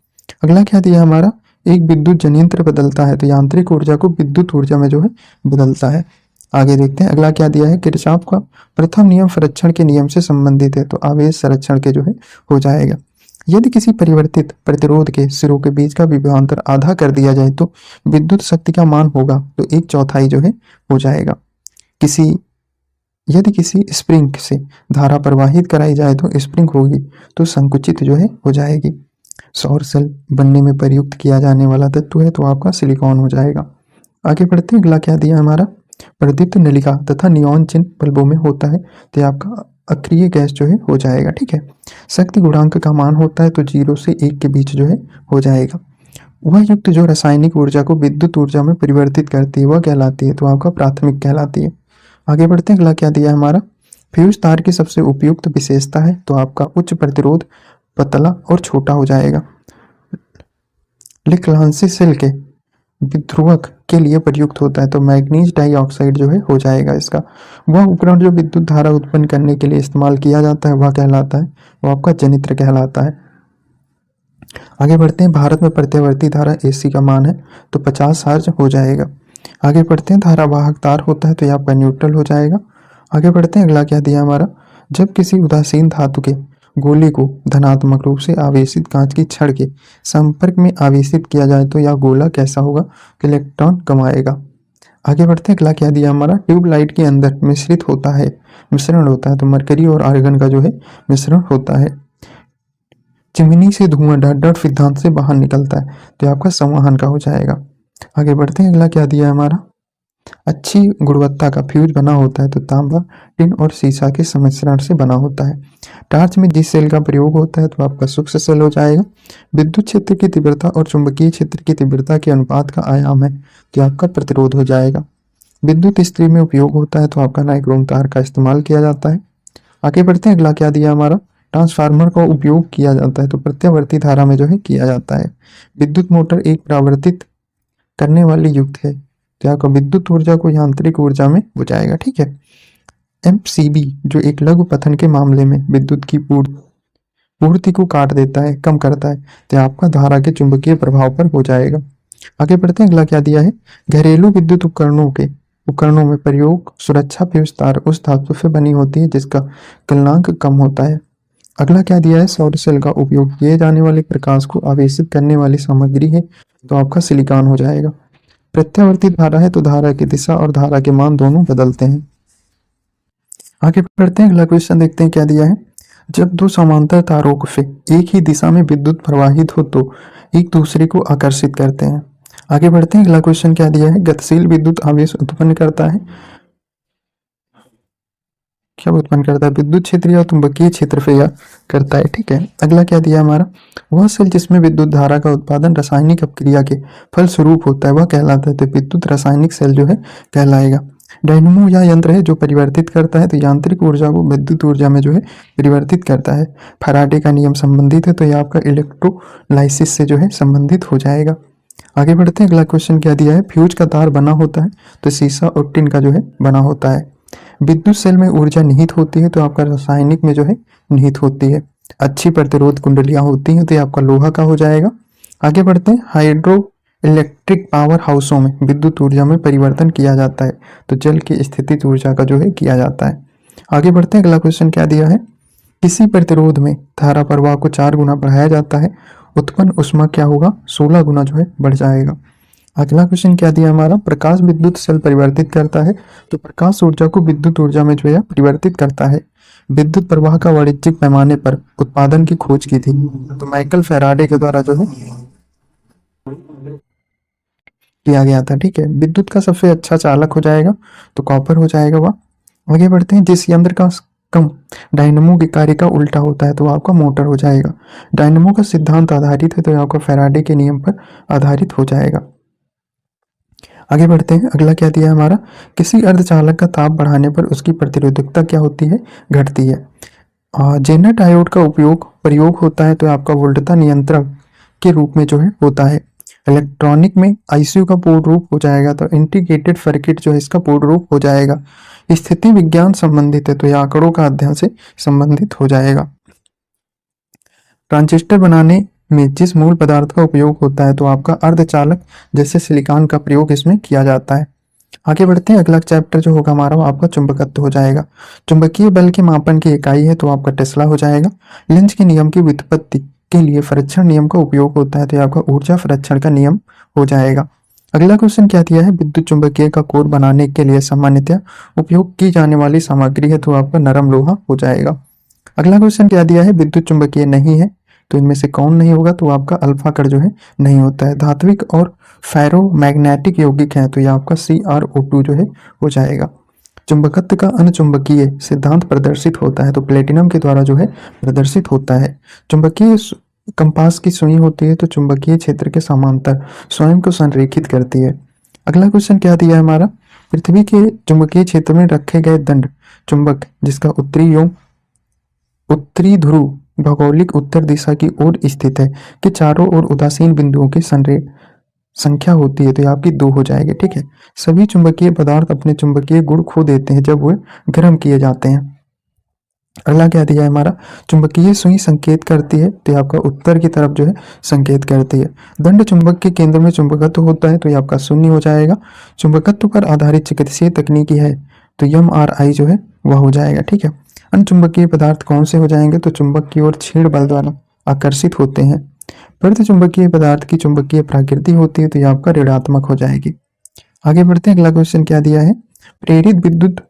अगला क्या दिया हमारा, एक विद्युत जनयंत्र बदलता है तो यांत्रिक ऊर्जा को विद्युत ऊर्जा में जो है बदलता है। आगे देखते हैं, अगला क्या दिया है, किरचॉफ का प्रथम नियम संरक्षण के नियम से संबंधित है, तो आवेश संरक्षण के जो है हो जाएगा। यदि किसी परिवर्तित प्रतिरोध के सिरों के बीच का विभवांतर आधा कर दिया जाए तो विद्युत शक्ति का मान होगा, तो 1/4 जो है हो जाएगा। यदि किसी स्प्रिंग से धारा प्रवाहित कराई जाए तो स्प्रिंग होगी तो संकुचित जो है हो जाएगी। सौर सेल बनने में प्रयुक्त किया जाने वाला तत्व है, तो आपका सिलिकॉन हो जाएगा। आगे बढ़ते हैं, अगला क्या दिया हमारा, प्रदीप्त नलिका तथा नियॉन चिन्ह बल्बों में होता है, तो आपका अक्रिय गैस जो है हो जाएगा। ठीक है, शक्ति गुणांक का मान होता है तो 0 से 1 के बीच जो है हो जाएगा। वह युक्त जो रासायनिक ऊर्जा को विद्युत ऊर्जा में परिवर्तित करती है वह कहलाती है, तो आपका प्राथमिक कहलाती है। आगे बढ़ते हैं, अगला क्या दिया हमारा, फ्यूज तार की सबसे उपयुक्त विशेषता है, तो आपका उच्च प्रतिरोध, पतला और छोटा हो जाएगा। लिक्लांसी सेल के विध्रुवक के लिए प्रयुक्त होता है, तो मैग्नीज डाइऑक्साइड जो है हो जाएगा इसका। वह उपकरण जो विद्युत धारा उत्पन्न करने के लिए इस्तेमाल किया जाता है वह कहलाता है, वो आपका जनित्र कहलाता है। आगे बढ़ते हैं, भारत में प्रत्यावर्ती धारा एसी का मान है तो 50 हर्ट्ज हो जाएगा। आगे बढ़ते हैं, धारावाहक तार होता है तो ये आपका न्यूट्रल हो जाएगा। आगे बढ़ते हैं, अगला क्या दिया हमारा, जब किसी उदासीन धातु के गोले को धनात्मक रूप से आवेशित कांच की छड़ के संपर्क में आवेशित किया जाए तो यह गोला कैसा होगा, इलेक्ट्रॉन गंवाएगा। आगे बढ़ते हैं, अगला क्या दिया हमारा, ट्यूबलाइट के अंदर मिश्रण होता है तो मरकरी और आर्गन का जो है मिश्रण होता है। चिमनी से धुआं डॉट डॉट सिद्धांत से बाहर निकलता है तो ये आपका संवहन का हो जाएगा। आगे बढ़ते हैं, अगला क्या दिया है हमारा, अच्छी गुणवत्ता का फ्यूज बना होता है तो तांबा, टिन और सीसा के सम्मिश्रण से बना होता है। टार्च में जिस सेल का प्रयोग होता है तो आपका सूक्ष्म सेल हो जाएगा। विद्युत क्षेत्र की तीव्रता और चुंबकीय क्षेत्र की तीव्रता के अनुपात का आयाम है तो आपका प्रतिरोध हो जाएगा। विद्युत इस्त्री में उपयोग होता है तो आपका नाइक्रोम तार का इस्तेमाल किया जाता है। आगे बढ़ते हैं, अगला क्या दिया हमारा, ट्रांसफार्मर का उपयोग किया जाता है तो प्रत्यावर्ती धारा में जो है किया जाता है। विद्युत मोटर एक परावर्तित करने वाली युक्त है तो आपका विद्युत ऊर्जा को यांत्रिक ऊर्जा में हो जाएगा। ठीक है, एमसीबी जो एक लघु पतन के मामले में विद्युत की पूर्ति को काट देता है, कम करता है तो आपका धारा के चुंबकीय प्रभाव पर हो जाएगा। आगे बढ़ते हैं, अगला क्या दिया है, घरेलू विद्युत उपकरणों में प्रयोग सुरक्षा फ्यूज तार उस धातु से बनी होती है जिसका गलनांक कम होता है। अगला क्या दिया है, सौर सेल का उपयोग किए जाने वाले प्रकाश को आवेशित करने वाली सामग्री है तो आपका सिलिकॉन हो जाएगा। प्रत्यावर्ती धारा है तो धारा की दिशा और धारा के मान दोनों बदलते हैं। आगे बढ़ते हैं, अगला क्वेश्चन देखते हैं क्या दिया है, जब दो समांतर तारों से एक ही दिशा में विद्युत प्रवाहित हो तो एक दूसरे को आकर्षित करते हैं। आगे बढ़ते हैं, अगला क्वेश्चन क्या दिया है, गतिशील विद्युत आवेश उत्पन्न करता है, क्या उत्पन्न करता है, विद्युत क्षेत्र या चुंबकीय क्षेत्र से यह करता है। ठीक है, अगला क्या दिया हमारा, वह सेल जिसमें विद्युत धारा का उत्पादन रासायनिक अपक्रिया के फलस्वरूप होता है वह कहलाता है तो विद्युत रासायनिक सेल जो है कहलाएगा। डायनमो या यंत्र है जो परिवर्तित करता है तो यांत्रिक ऊर्जा को विद्युत ऊर्जा में जो है परिवर्तित करता है। फैराडे का नियम संबंधित है तो यह आपका इलेक्ट्रोलाइसिस से जो है संबंधित हो जाएगा। आगे बढ़ते हैं, अगला क्वेश्चन क्या दिया है, फ्यूज का तार बना होता है तो सीसा और टिन का जो है बना होता है। विद्युत सेल में ऊर्जा निहित होती है तो आपका रासायनिक में जो है निहित होती है। अच्छी प्रतिरोध कुंडलियां होती हैं तो ये आपका लोहा का हो जाएगा। आगे बढ़ते हैं, हाइड्रो इलेक्ट्रिक पावर हाउसों में विद्युत ऊर्जा में परिवर्तन किया जाता है तो जल की स्थितिज ऊर्जा का जो है किया जाता है। आगे बढ़ते हैं, अगला क्वेश्चन क्या दिया है, किसी प्रतिरोध में धारा प्रवाह को 4 गुना बढ़ाया जाता है, उत्पन्न ऊष्मा क्या होगा, 16 गुना जो है बढ़ जाएगा। अगला क्वेश्चन क्या दिया हमारा, प्रकाश विद्युत सेल परिवर्तित करता है तो प्रकाश ऊर्जा को विद्युत ऊर्जा में जो है परिवर्तित करता है। विद्युत प्रवाह का वाणिज्यिक पैमाने पर उत्पादन की खोज की थी तो माइकल फैराडे के द्वारा जो है किया गया था। ठीक है, विद्युत का सबसे अच्छा चालक हो जाएगा तो कॉपर हो जाएगा वह। आगे बढ़ते हैं, जिस यंत्र का कम डायनमो के कार्य का उल्टा होता है तो आपका मोटर हो जाएगा। डायनमो का सिद्धांत आधारित है तो आपका फैराडे के नियम पर आधारित हो जाएगा। आगे बढ़ते हैं, अगला क्या दिया है हमारा, किसी अर्धचालक का ताप बढ़ाने पर उसकी प्रतिरोधकता क्या होती है, घटती है। जेनर डायोड का प्रयोग होता है तो आपका वोल्टता नियंत्रक के रूप में जो है होता है। इलेक्ट्रॉनिक में आईसीयू का पूर्ण रूप हो जाएगा तो इंटीग्रेटेड सर्किट जो है इसका पूर्ण रूप हो जाएगा। स्थिति विज्ञान संबंधित है तो यह आंकड़ों का अध्ययन से संबंधित हो जाएगा। ट्रांजिस्टर बनाने में जिस मूल पदार्थ का उपयोग होता है तो आपका अर्धचालक जैसे सिलिकॉन का प्रयोग इसमें किया जाता है। आगे बढ़ते हैं, अगला चैप्टर जो होगा हमारा वो आपका चुंबकत्व हो जाएगा। चुंबकीय बल के मापन की इकाई है तो आपका टेस्ला हो जाएगा। लेंज के नियम की व्युत्पत्ति के लिए फरक्षण नियम का उपयोग होता है तो आपका ऊर्जा फरक्षण का नियम हो जाएगा। अगला क्वेश्चन क्या दिया है, विद्युत चुंबकीय का कोर बनाने के लिए सामान्यतः उपयोग की जाने वाली सामग्री है तो आपका नरम लोहा हो जाएगा। अगला क्वेश्चन क्या दिया है, विद्युत चुंबकीय नहीं है तो इनमें से कौन नहीं होगा तो आपका अल्फा कण जो है नहीं होता है। धात्विक और फेरोमैग्नेटिक यौगिक है तो यह आपका CrO2 जो है हो जाएगा। चुंबकत्व का अनचुंबकीय सिद्धांत प्रदर्शित होता है तो प्लेटिनम के द्वारा जो है प्रदर्शित होता है। चुंबकीय कंपास की सुई होती है तो चुंबकीय क्षेत्र के समांतर स्वयं को संरेखित करती है। अगला क्वेश्चन क्या दिया है हमारा, पृथ्वी के चुंबकीय क्षेत्र में रखे गए दंड चुंबक जिसका उत्तरी ध्रुव भौगोलिक उत्तर दिशा की ओर स्थित है कि चारों ओर उदासीन बिंदुओं की संख्या होती है तो ये आपकी 2 हो जाएगी। ठीक है, सभी चुंबकीय पदार्थ अपने चुंबकीय गुण खो देते हैं जब वे गर्म किए जाते हैं। अगला क्या दिया है हमारा, चुंबकीय सुई संकेत करती है, तो ये आपका उत्तर की तरफ जो है संकेत करती है। दंड चुंबक के केंद्र में चुंबकत्व होता है, तो ये आपका शून्य हो जाएगा। चुंबकत्व पर आधारित चिकित्सीय तकनीकी है, तो MRI जो है वह हो जाएगा। ठीक है। अन्य चुंबकीय पदार्थ कौन से हो जाएंगे, तो चुंबक की ओर छेड़ बल द्वारा आकर्षित होते हैं। प्रति चुंबकीय पदार्थ की चुंबकीय प्रकृति होती है, तो ये आपका ऋणात्मक हो जाएगी। आगे बढ़ते हैं, अगला क्वेश्चन क्या दिया है, प्रेरित विद्युत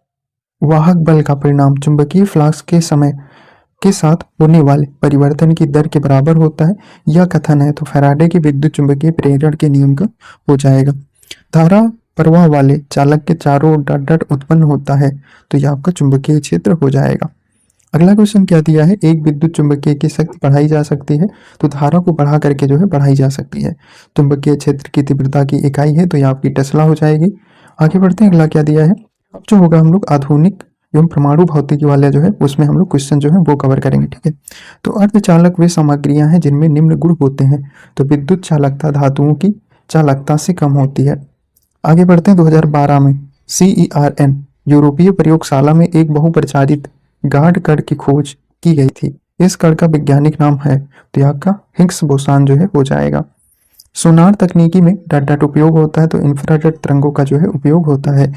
वाहक बल का परिणाम चुंबकीय फ्लक्स के समय के साथ होने वाले परिवर्तन की दर के बराबर होता है, यह कथन है, तो फैराडे के विद्युत चुंबकीय प्रेरण के नियम का हो जाएगा। धारा प्रवाह वाले चालक के चारों ओर डॉट डॉट उत्पन्न होता है, तो यह आपका चुंबकीय क्षेत्र हो जाएगा। अगला क्वेश्चन क्या दिया है, एक विद्युत चुंबकीय की शक्ति बढ़ाई जा सकती है, तो धारा को बढ़ा करके जो है बढ़ाई जा सकती है। चुंबकीय क्षेत्र की तीव्रता की इकाई है, तो यह आपकी टेस्ला हो जाएगी। आगे बढ़ते हैं, अगला क्या दिया है, अब जो होगा हम लोग आधुनिक एवं परमाणु भौतिकी वाले जो है उसमें हम लोग क्वेश्चन जो है वो कवर करेंगे। ठीक है। तो अर्धचालक वे सामग्रियां हैं जिनमें निम्न गुण होते हैं, तो विद्युत चालकता धातुओं की चालकता से कम होती है। आगे बढ़ते हैं, 2012 में CERN यूरोपीय प्रयोगशाला में एक बहुप्रचारित गाढ़ कण की खोज की गई थी। इस कण का वैज्ञानिक नाम है, तो यहाँ का हिग्स बोसान जो है हो जाएगा। सोनार तकनीकी में डॉट डॉट उपयोग होता है, तो इंफ्रारेड तरंगों का जो है उपयोग होता है।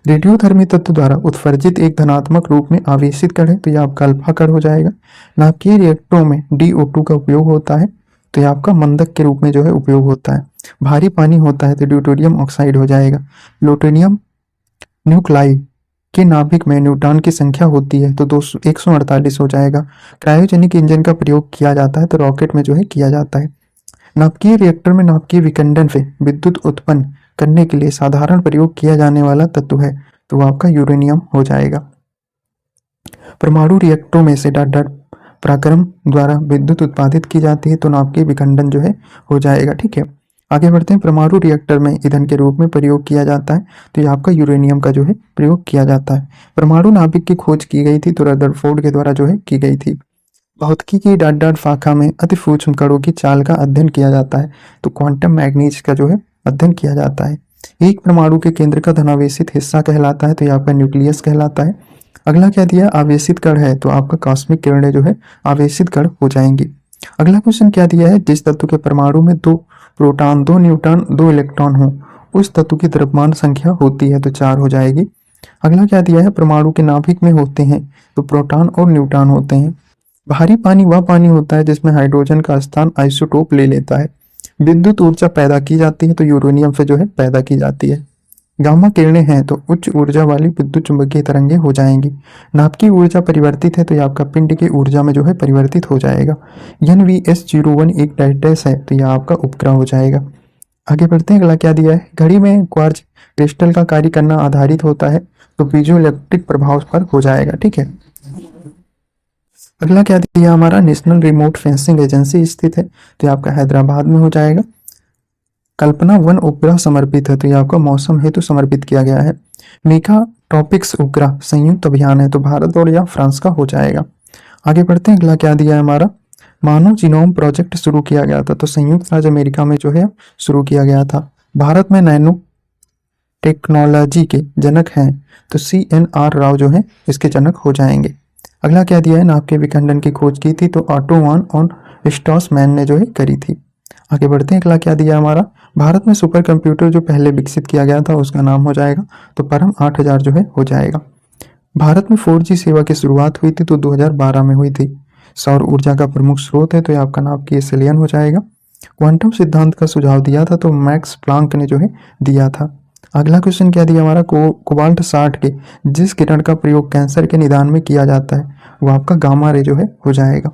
रेडियोधर्मी तत्व द्वारा उत्सर्जित एक धनात्मक रूप में आवेशित कण है, तो यह आपका अल्फा कण हो जाएगा। नाभिकीय रिएक्टरों में DO2 का उपयोग होता है, तो यह आपका मंदक के रूप में जो है उपयोग होता है। भारी पानी होता है, तो ड्यूटेरियम ऑक्साइड हो जाएगा। प्लूटोनियम न्यूक्लाई के नाभिक में न्यूट्रॉन की संख्या होती है, तो 148 हो जाएगा। क्रायोजेनिक इंजन का प्रयोग किया जाता है, तो रॉकेट में जो है किया जाता है। नाभिकीय रिएक्टर में नाभिकीय विखंडन से विद्युत उत्पन्न करने के लिए साधारण प्रयोग किया जाने वाला तत्व है, तो वो आपका यूरेनियम हो जाएगा। परमाणु रिएक्टरों में से डॉट डॉट पराक्रम द्वारा विद्युत उत्पादित की जाती है, तो नाभिकीय विखंडन जो है हो जाएगा। ठीक है। आगे बढ़ते हैं, परमाणु रिएक्टर में ईंधन के रूप में प्रयोग किया जाता है, तो ये आपका यूरेनियम का जो है प्रयोग किया जाता है। परमाणु नाभिक की खोज की गई थी, तो रदरफोर्ड के द्वारा जो है की गई थी। भौतिकी की डॉट डॉट शाखा में अति सूक्ष्म कणों की चाल का अध्ययन किया जाता है, तो क्वांटम मैग्नीज का जो है अध्ययन किया जाता है। एक परमाणु के केंद्र का धनावेशित हिस्सा कहलाता है, तो ये आपका न्यूक्लियस कहलाता है। अगला क्या दिया, आवेशित कण है, तो आपका कॉस्मिक किरणें जो है आवेशित कण हो जाएंगी। अगला क्वेश्चन क्या दिया है, जिस तत्व के परमाणु में 2 प्रोटॉन 2 न्यूट्रॉन 2 इलेक्ट्रॉन हो उस तत्व की द्रव्यमान संख्या होती है, तो 4 हो जाएगी। अगला क्या दिया है, परमाणु के नाभिक में होते हैं, तो प्रोटॉन और न्यूट्रॉन होते हैं। भारी पानी वह पानी होता है जिसमें हाइड्रोजन का स्थान आइसोटोप ले लेता है। विद्युत ऊर्जा पैदा की जाती है, तो यूरेनियम से जो है पैदा की जाती है। गामा किरणें हैं, तो उच्च ऊर्जा वाली विद्युत चुंबकीय तरंगें हो जाएंगी। नाभिकीय ऊर्जा परिवर्तित है, तो ये आपका पिंड की ऊर्जा में जो है परिवर्तित हो जाएगा। NVS01 एक डैश है, तो यह आपका उपग्रह हो जाएगा। आगे बढ़ते हैं, अगला क्या दिया है, घड़ी में क्वार्ट्ज क्रिस्टल का कार्य करना आधारित होता है, तो पीजो इलेक्ट्रिक प्रभाव पर हो जाएगा। ठीक है। अगला क्या दिया हमारा, नेशनल रिमोट सेंसिंग एजेंसी स्थित है, तो ये आपका हैदराबाद में हो जाएगा। कल्पना 1 उपग्रह समर्पित है, तो ये आपका मौसम हेतु समर्पित किया गया है। मेगा टॉपिक्स उपग्रह संयुक्त अभियान है, तो भारत और या फ्रांस का हो जाएगा। आगे बढ़ते हैं, अगला क्या दिया है हमारा, मानव जीनोम प्रोजेक्ट शुरू किया गया था, तो संयुक्त राज्य अमेरिका में जो है शुरू किया गया था। भारत में नैनो टेक्नोलॉजी के जनक हैं, तो CNR राव जो है इसके जनक हो जाएंगे। अगला क्या दिया है, नाभिक के विखंडन की खोज की थी, तो ऑटो वान ऑन स्ट्रॉसमैन ने जो है करी थी। आगे बढ़ते हैं, अगला क्या दिया हमारा, भारत में सुपर कंप्यूटर जो पहले विकसित किया गया था उसका नाम हो जाएगा, तो परम 8000 जो है हो जाएगा। भारत में 4G सेवा की शुरुआत हुई थी, तो 2012 में हुई थी। सौर ऊर्जा का प्रमुख स्रोत है, तो ये आपका नाम की सेलियन हो जाएगा। क्वांटम सिद्धांत का सुझाव दिया था, तो मैक्स प्लांक ने जो है दिया था। अगला क्वेश्चन क्या दिया हमारा, कोबाल्ट 60 के जिस किरण का प्रयोग कैंसर के निदान में किया जाता है वो आपका गामा रे जो है हो जाएगा।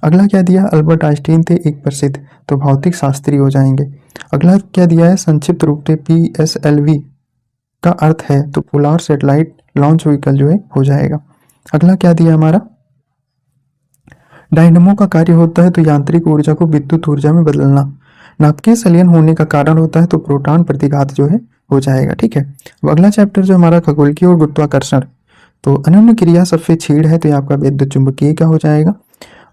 अगला क्या दिया, अल्बर्ट आइंस्टीन थे एक प्रसिद्ध, तो भौतिक शास्त्री हो जाएंगे। अगला क्या दिया है, संक्षिप्त रूप से PSLV का अर्थ है, तो पोलर सैटेलाइट लॉन्च व्हीकल जो है हो जाएगा। अगला क्या दिया हमारा, डायनमो का कार्य होता है, तो यांत्रिक ऊर्जा को विद्युत ऊर्जा में बदलना। नाभिकीय संलयन होने का कारण होता है, तो प्रोटॉन प्रतिघात जो है हो जाएगा। ठीक है। अब अगला चैप्टर जो हमारा खगोलीय और गुरुत्वाकर्षण, तो अन्योन्य क्रिया सबसे छेड़ है, तो ये आपका विद्युत चुंबकीय का हो जाएगा।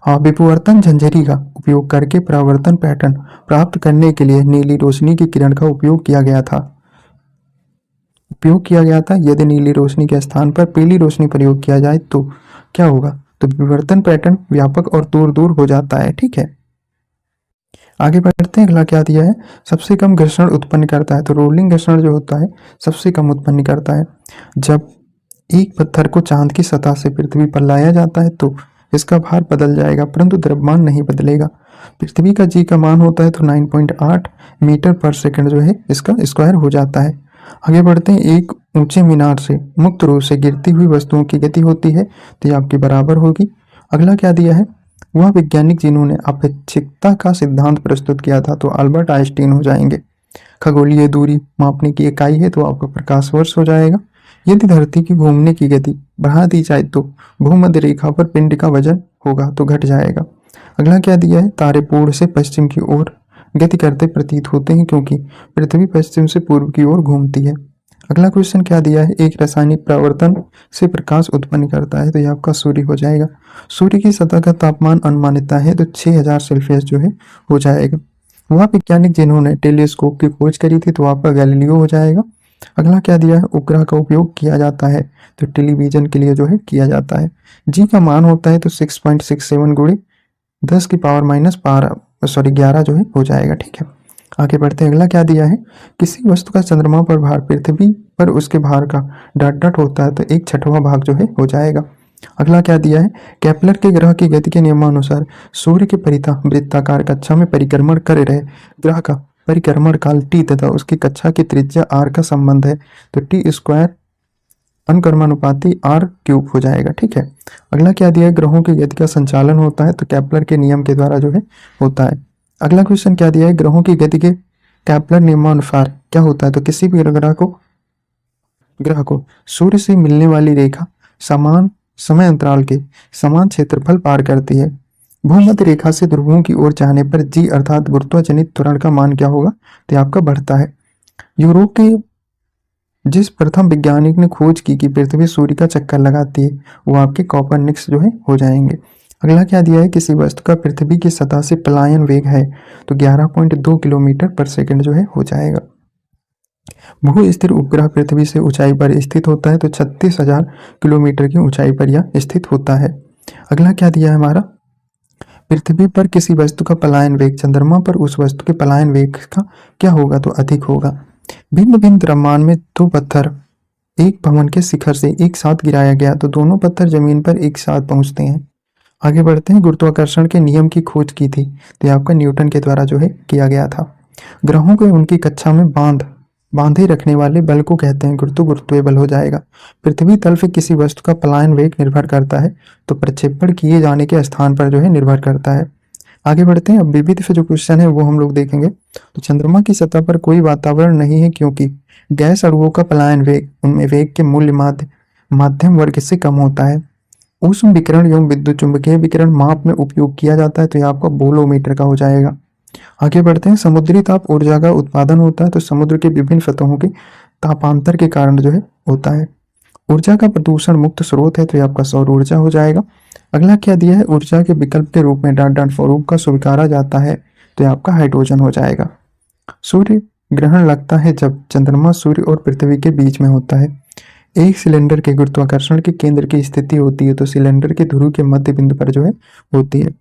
और विपवर्तन झंझरी का उपयोग करके परावर्तन पैटर्न प्राप्त करने के लिए नीली रोशनी की किरण का उपयोग किया गया था। यदि नीली रोशनी के स्थान पर पीली रोशनी प्रयोग किया जाए तो क्या होगा, तो विवर्तन पैटर्न व्यापक और दूर दूर हो जाता है। ठीक है, आगे बढ़ते हैं। अगला क्या दिया है, सबसे कम घर्षण उत्पन्न करता है। तो रोलिंग घर्षण जो होता है सबसे कम उत्पन्न करता है। जब एक पत्थर को चांद की सतह से पृथ्वी पर लाया जाता है तो इसका भार बदल जाएगा परंतु द्रव्यमान नहीं बदलेगा। पृथ्वी का जी का मान होता है तो 9.8 मीटर पर सेकंड जो है इसका स्क्वायर हो जाता है। आगे बढ़ते हैं। एक ऊंचे मीनार से मुक्त रूप से गिरती हुई वस्तुओं की गति होती है तो ये आपके बराबर होगी। अगला क्या दिया है, वह वैज्ञानिक जिन्होंने अपेक्षिकता का सिद्धांत प्रस्तुत किया था तो अल्बर्ट आइंस्टीन हो जाएंगे। खगोलीय दूरी मापने की इकाई है तो आपका प्रकाश वर्ष हो जाएगा। यदि धरती की घूमने की गति बढ़ा दी जाए तो भूमध्य रेखा पर पिंड का वजन होगा तो घट जाएगा। अगला क्या दिया है, तारे पूर्व से पश्चिम की ओर गति करते प्रतीत होते हैं क्योंकि पृथ्वी पश्चिम से पूर्व की ओर घूमती है। अगला क्वेश्चन क्या दिया है, एक रासायनिक परिवर्तन से प्रकाश उत्पन्न करता है तो यह आपका सूर्य हो जाएगा। सूर्य की सतह का तापमान अनुमानित है तो 6000 सेल्सियस जो है हो जाएगा। वह वैज्ञानिक जिन्होंने टेलीस्कोप की खोज करी थी तो आपका गैलीलियो हो जाएगा। अगला क्या दिया है, उपग्रह का उपयोग किया जाता है तो टेलीविजन के लिए जो है किया जाता है। जी का मान होता है तो 6.67 गुणे 10 की पावर माइनस 11 जो है हो जाएगा। ठीक है, आगे बढ़ते हैं। अगला क्या दिया है, किसी वस्तु का चंद्रमा पर भार पृथ्वी पर उसके भार का डॉट डॉट होता है तो 1/6वां भाग जो है हो जाएगा। अगला क्या दिया है, केपलर के ग्रह की गति के नियमानुसार सूर्य के परितः वृत्ताकार कक्षा में परिक्रमण कर रहे ग्रह का परिक्रमण काल टी तथा उसकी कक्षा की त्रिज्या आर का संबंध है तो टी स्क्वायर अनुक्रमानुपाती आर क्यूब हो जाएगा। ठीक है, अगला क्या दिया है, ग्रहों की गति का संचालन होता है तो केपलर के नियम के द्वारा जो है होता है। अगला क्वेश्चन क्या दिया है, ग्रहों की गति के केपलर नियमानुसार क्या होता है तो किसी भी ग्रह को सूर्य से मिलने वाली रेखा समान समय अंतराल के समान क्षेत्रफल पार करती है। भूमध्य रेखा से ध्रुवों की ओर जाने पर जी अर्थात गुरुत्वाजनित त्वरण का मान क्या होगा तो आपका बढ़ता है। यूरोप के जिस प्रथम वैज्ञानिक ने खोज की कि पृथ्वी सूर्य का चक्कर लगाती है वो आपके कॉपरनिकस जो है हो जाएंगे। अगला क्या दिया है, किसी वस्तु का पृथ्वी की सतह से पलायन वेग है तो 11.2 किलोमीटर पर सेकंड जो है हो जाएगा। भू स्थिर उपग्रह पृथ्वी से ऊंचाई पर स्थित होता है तो 36,000 किलोमीटर की ऊंचाई पर यह स्थित होता है। अगला क्या दिया है हमारा, पृथ्वी पर किसी वस्तु का पलायन वेग चंद्रमा पर उस वस्तु के पलायन वेग का क्या होगा तो अधिक होगा। भिन्न भिन्न द्रव्यमान में दो पत्थर एक भवन के शिखर से एक साथ गिराया गया तो दोनों पत्थर जमीन पर एक साथ पहुंचते हैं। आगे बढ़ते हैं। गुरुत्वाकर्षण के नियम की खोज की थी तो आपका न्यूटन के द्वारा जो है किया गया था। ग्रहों को उनकी कक्षा में बांधे रखने वाले बल को कहते हैं गुरुत्वीय बल हो जाएगा। पृथ्वी तल से किसी वस्तु का पलायन वेग निर्भर करता है तो प्रक्षेपण किए जाने के स्थान पर जो है निर्भर करता है। आगे बढ़ते हैं। अब विविध से जो क्वेश्चन है वो हम लोग देखेंगे। तो चंद्रमा की सतह पर कोई वातावरण नहीं है क्योंकि गैस अणुओं का पलायन वेग उनमें वेग के मूल्य माध्यम वर्ग से कम होता है। ऊष्म विकिरण एवं विद्युत चुंबकीय विकिरण माप में उपयोग किया जाता है तो यह आपका बोलोमीटर का हो जाएगा। आगे बढ़ते हैं। समुद्री ताप ऊर्जा का उत्पादन होता है तो समुद्र के विभिन्न सतहों के तापांतर के कारण जो है होता है। ऊर्जा का प्रदूषण मुक्त स्रोत है तो यह आपका सौर ऊर्जा हो जाएगा। अगला क्या दिया है, ऊर्जा के विकल्प के रूप में डाट स्वरूप का स्वीकारा जाता है तो यह आपका हाइड्रोजन हो जाएगा। सूर्य ग्रहण लगता है जब चंद्रमा सूर्य और पृथ्वी के बीच में होता है। एक सिलेंडर के गुरुत्वाकर्षण के केंद्र की स्थिति होती है तो सिलेंडर के ध्रुव के मध्य बिंदु पर जो है होती है।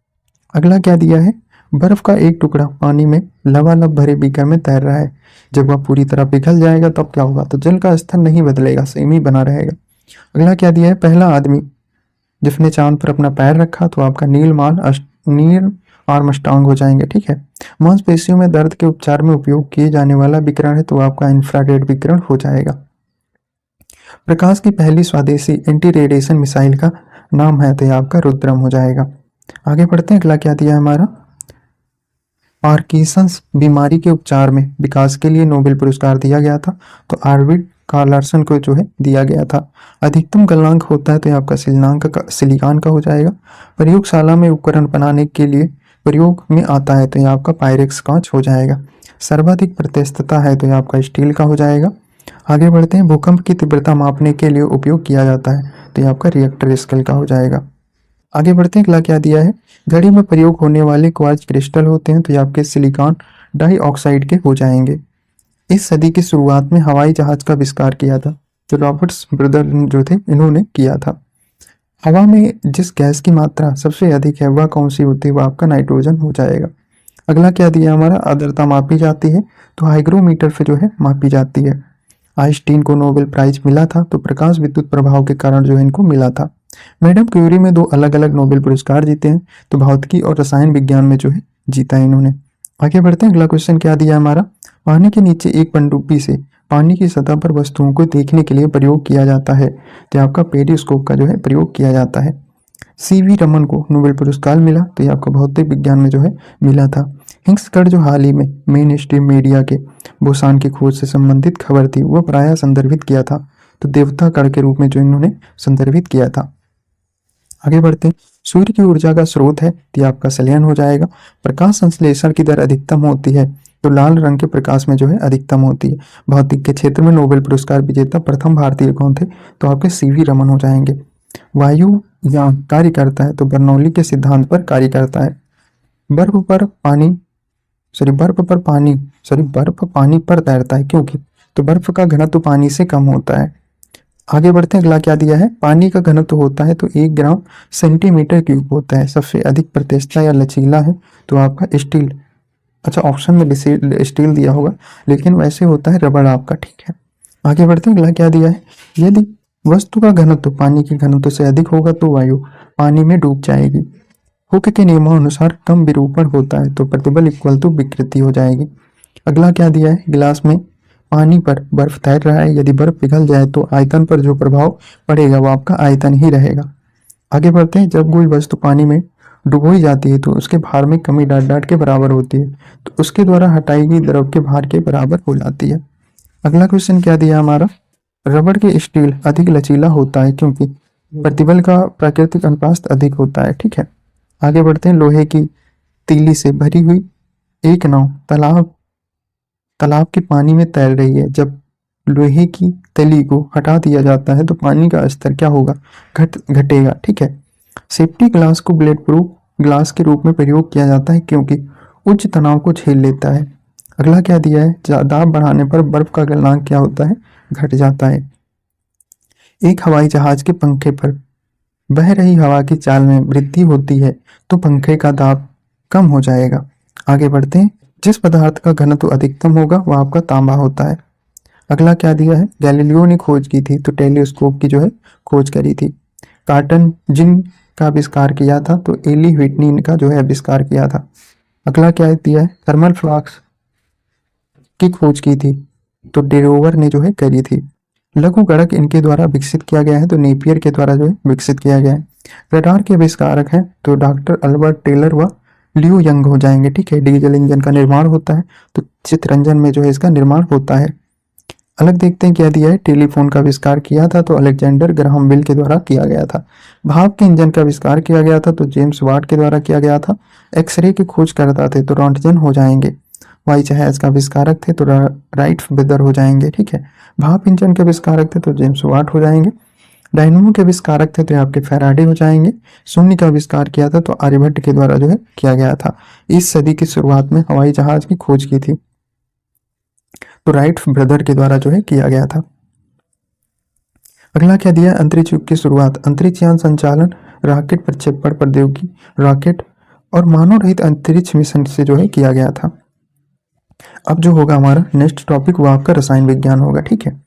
अगला क्या दिया है, बर्फ का एक टुकड़ा पानी में लबालब भरे बीकर में तैर रहा है। जब वह पूरी तरह पिघल जाएगा तब क्या होगा तो जल का स्तर नहीं बदलेगा, सेम ही बना रहेगा। अगला क्या दिया है, पहला आदमी जिसने चांद पर अपना पैर रखा तो आपका नील आर्मस्ट्रांग हो जाएंगे। ठीक है, मांसपेशियों में दर्द के उपचार में उपयोग किए जाने वाला विकिरण है तो आपका इंफ्रारेड विकिरण हो जाएगा। प्रकाश की पहली स्वदेशी एंटी रेडिएशन मिसाइल का नाम है तो यह आपका रुद्रम हो जाएगा। आगे बढ़ते हैं। अगला क्या दिया है हमारा, पार्किंसंस बीमारी के उपचार में विकास के लिए नोबेल पुरस्कार दिया गया था तो आर्विड कार्लसन को जो है दिया गया था। अधिकतम गलनांक होता है तो यह आपका सिलिकॉन का हो जाएगा। प्रयोगशाला में उपकरण बनाने के लिए प्रयोग में आता है तो यह आपका पायरेक्स कांच हो जाएगा। सर्वाधिक प्रत्यस्तता है तो यह आपका स्टील का हो जाएगा। आगे बढ़ते हैं। भूकंप की तीव्रता मापने के लिए उपयोग किया जाता है तो यह आपका रिएक्टर स्केल का हो जाएगा। आगे बढ़ते हैं। अगला क्या दिया है, घड़ी में प्रयोग होने वाले क्वार्ट्ज क्रिस्टल होते हैं तो ये आपके सिलिकॉन डाइऑक्साइड के हो जाएंगे। इस सदी की शुरुआत में हवाई जहाज का आविष्कार किया था जो रॉबर्ट्स ब्रदर जो थे इन्होंने किया था। हवा में जिस गैस की मात्रा सबसे अधिक है वह कौन सी होती है? वह आपका नाइट्रोजन हो जाएगा। अगला क्या दिया हमारा? आर्द्रता मापी जाती है तो हाइग्रोमीटर से जो है मापी जाती है। आइंस्टीन को नोबेल प्राइज मिला था तो प्रकाश विद्युत प्रभाव के कारण जो है इनको मिला था। मैडम क्यूरी में 2 अलग अलग नोबेल पुरस्कार जीते हैं, तो भौतिकी और रसायन विज्ञान में जो है जीता है इन्होंने। आगे बढ़ते हैं, अगला क्वेश्चन क्या दिया हमारा? पानी के नीचे एक पनडुब्बी से पानी की सतह पर वस्तुओं को देखने के लिए प्रयोग किया जाता है, तो आपका पेरिस्कोप का जो है प्रयोग किया जाता है। सीवी रमन को नोबेल पुरस्कार मिला, तो ये आपको भौतिक विज्ञान में जो है मिला था। हिंग्स कण जो हाल ही में मेन स्ट्रीम मीडिया के बोसान की खोज से संबंधित खबर थी वह प्रायः संदर्भित किया था, तो देवता कण के रूप में जो इन्होंने संदर्भित किया था। आगे बढ़ते हैं, सूर्य की ऊर्जा का स्रोत है, तो ये आपका संलयन हो जाएगा। प्रकाश संश्लेषण की दर अधिकतम होती है, तो लाल रंग के प्रकाश में जो है अधिकतम होती है। भौतिक के क्षेत्र में नोबेल पुरस्कार विजेता प्रथम भारतीय कौन थे? तो आपके सीवी रमन हो जाएंगे। वायु यहाँ कार्य करता है तो बर्नौली के सिद्धांत पर कार्य करता है। बर्फ पर पानी बर्फ पानी पर तैरता है, क्योंकि तो बर्फ का घनत्व पानी से कम होता है। आगे बढ़ते हैं, अगला क्या दिया है? पानी का घनत्व होता है तो 1 ग्राम सेंटीमीटर क्यूब होता है। सबसे अधिक प्रत्यक्षता या लचीला है तो आपका स्टील। अच्छा, ऑप्शन में स्टील दिया होगा, लेकिन वैसे होता है रबड़ आपका, ठीक है। आगे बढ़ते हैं, अगला क्या दिया है? यदि वस्तु का घनत्व पानी के घनत्व से अधिक होगा तो वायु पानी में डूब जाएगी। हुक के नियमानुसार कम विरूपण होता है तो प्रतिबल इक्वल टू विकृति हो जाएगी। अगला क्या दिया है? गिलास में पानी पर बर्फ तैर रहा है, यदि बर्फ पिघल जाए तो आयतन पर जो प्रभाव पड़ेगा वो आपका आयतन ही रहेगा। आगे बढ़ते हैं, जब कोई वस्तु पानी में डुबोई जाती है तो उसके भार में कमी डाट डाट के बराबर होती है, तो उसके द्वारा हटाई गई द्रव के भार के बराबर हो जाती है। अगला क्वेश्चन क्या दिया हमारा? रबड़ के स्टील अधिक लचीला होता है क्योंकि प्रतिबल का प्राकृतिक अनुपात अधिक होता है, ठीक है। आगे बढ़ते हैं, लोहे की तीली से भरी हुई एक नाव तालाब के पानी में तैर रही है। जब लोहे की तली को हटा दिया जाता है तो पानी का स्तर क्या होगा? घटेगा, ठीक है। सेफ्टी ग्लास को बुलेट प्रूफ ग्लास के रूप में प्रयोग किया जाता है क्योंकि उच्च तनाव को झेल लेता है। अगला क्या दिया है? दाब बढ़ाने पर बर्फ का गलनांक क्या होता है? घट जाता है। एक हवाई जहाज के पंखे पर बह रही हवा की चाल में वृद्धि होती है तो पंखे का दाब कम हो जाएगा। आगे बढ़ते हैं, जिस पदार्थ का घनत्व अधिकतम होगा वह आपका तांबा होता है। अगला क्या दिया है? गैलीलियो ने खोज की थी तो टेलीस्कोप की जो है खोज करी थी। कार्टन जिन का आविष्कार किया था तो एली व्हिटनी का जो है आविष्कार किया था। अगला क्या दिया है? थर्मल फ्लास्क की खोज की थी तो डेरोवर ने जो है करी थी। लघु गणक इनके द्वारा विकसित किया गया है तो नेपियर के द्वारा जो है विकसित किया गया है। रडार के आविष्कारक हैं तो डॉक्टर अल्बर्ट टेलर व लियो यंग हो जाएंगे, ठीक है। डीजल इंजन का निर्माण होता है तो चितरंजन में जो है इसका निर्माण होता है। अलग देखते हैं क्या दिया है? टेलीफोन का आविष्कार किया था तो अलेक्जेंडर ग्राहम बेल के द्वारा किया गया था। भाप के इंजन का आविष्कार किया गया था तो जेम्स वाट के द्वारा किया गया था। एक्सरे की खोज करता थे तो रॉन्टजन हो जाएंगे। वाई जहाज का आविष्कारक थे तो राइट वेदर हो जाएंगे, ठीक है। भाप इंजन के आविष्कारक थे तो जेम्स वाट हो जाएंगे। डायनमो के आविष्कारक थे तो आपके फैराडे हो जाएंगे। शून्य का आविष्कार किया था तो आर्यभट्ट के द्वारा जो है किया गया था। इस सदी की शुरुआत में हवाई जहाज की खोज की थी तो राइट ब्रदर के द्वारा जो है किया गया था। अगला क्या दिया? अंतरिक्ष युग की शुरुआत। अंतरिक्ष यान संचालन, रॉकेट प्रक्षेपण प्रौद्योगिकी, रॉकेट और मानव रहित अंतरिक्ष मिशन से जो है किया गया था। अब जो होगा हमारा नेक्स्ट टॉपिक वो आपका रसायन विज्ञान होगा, ठीक है।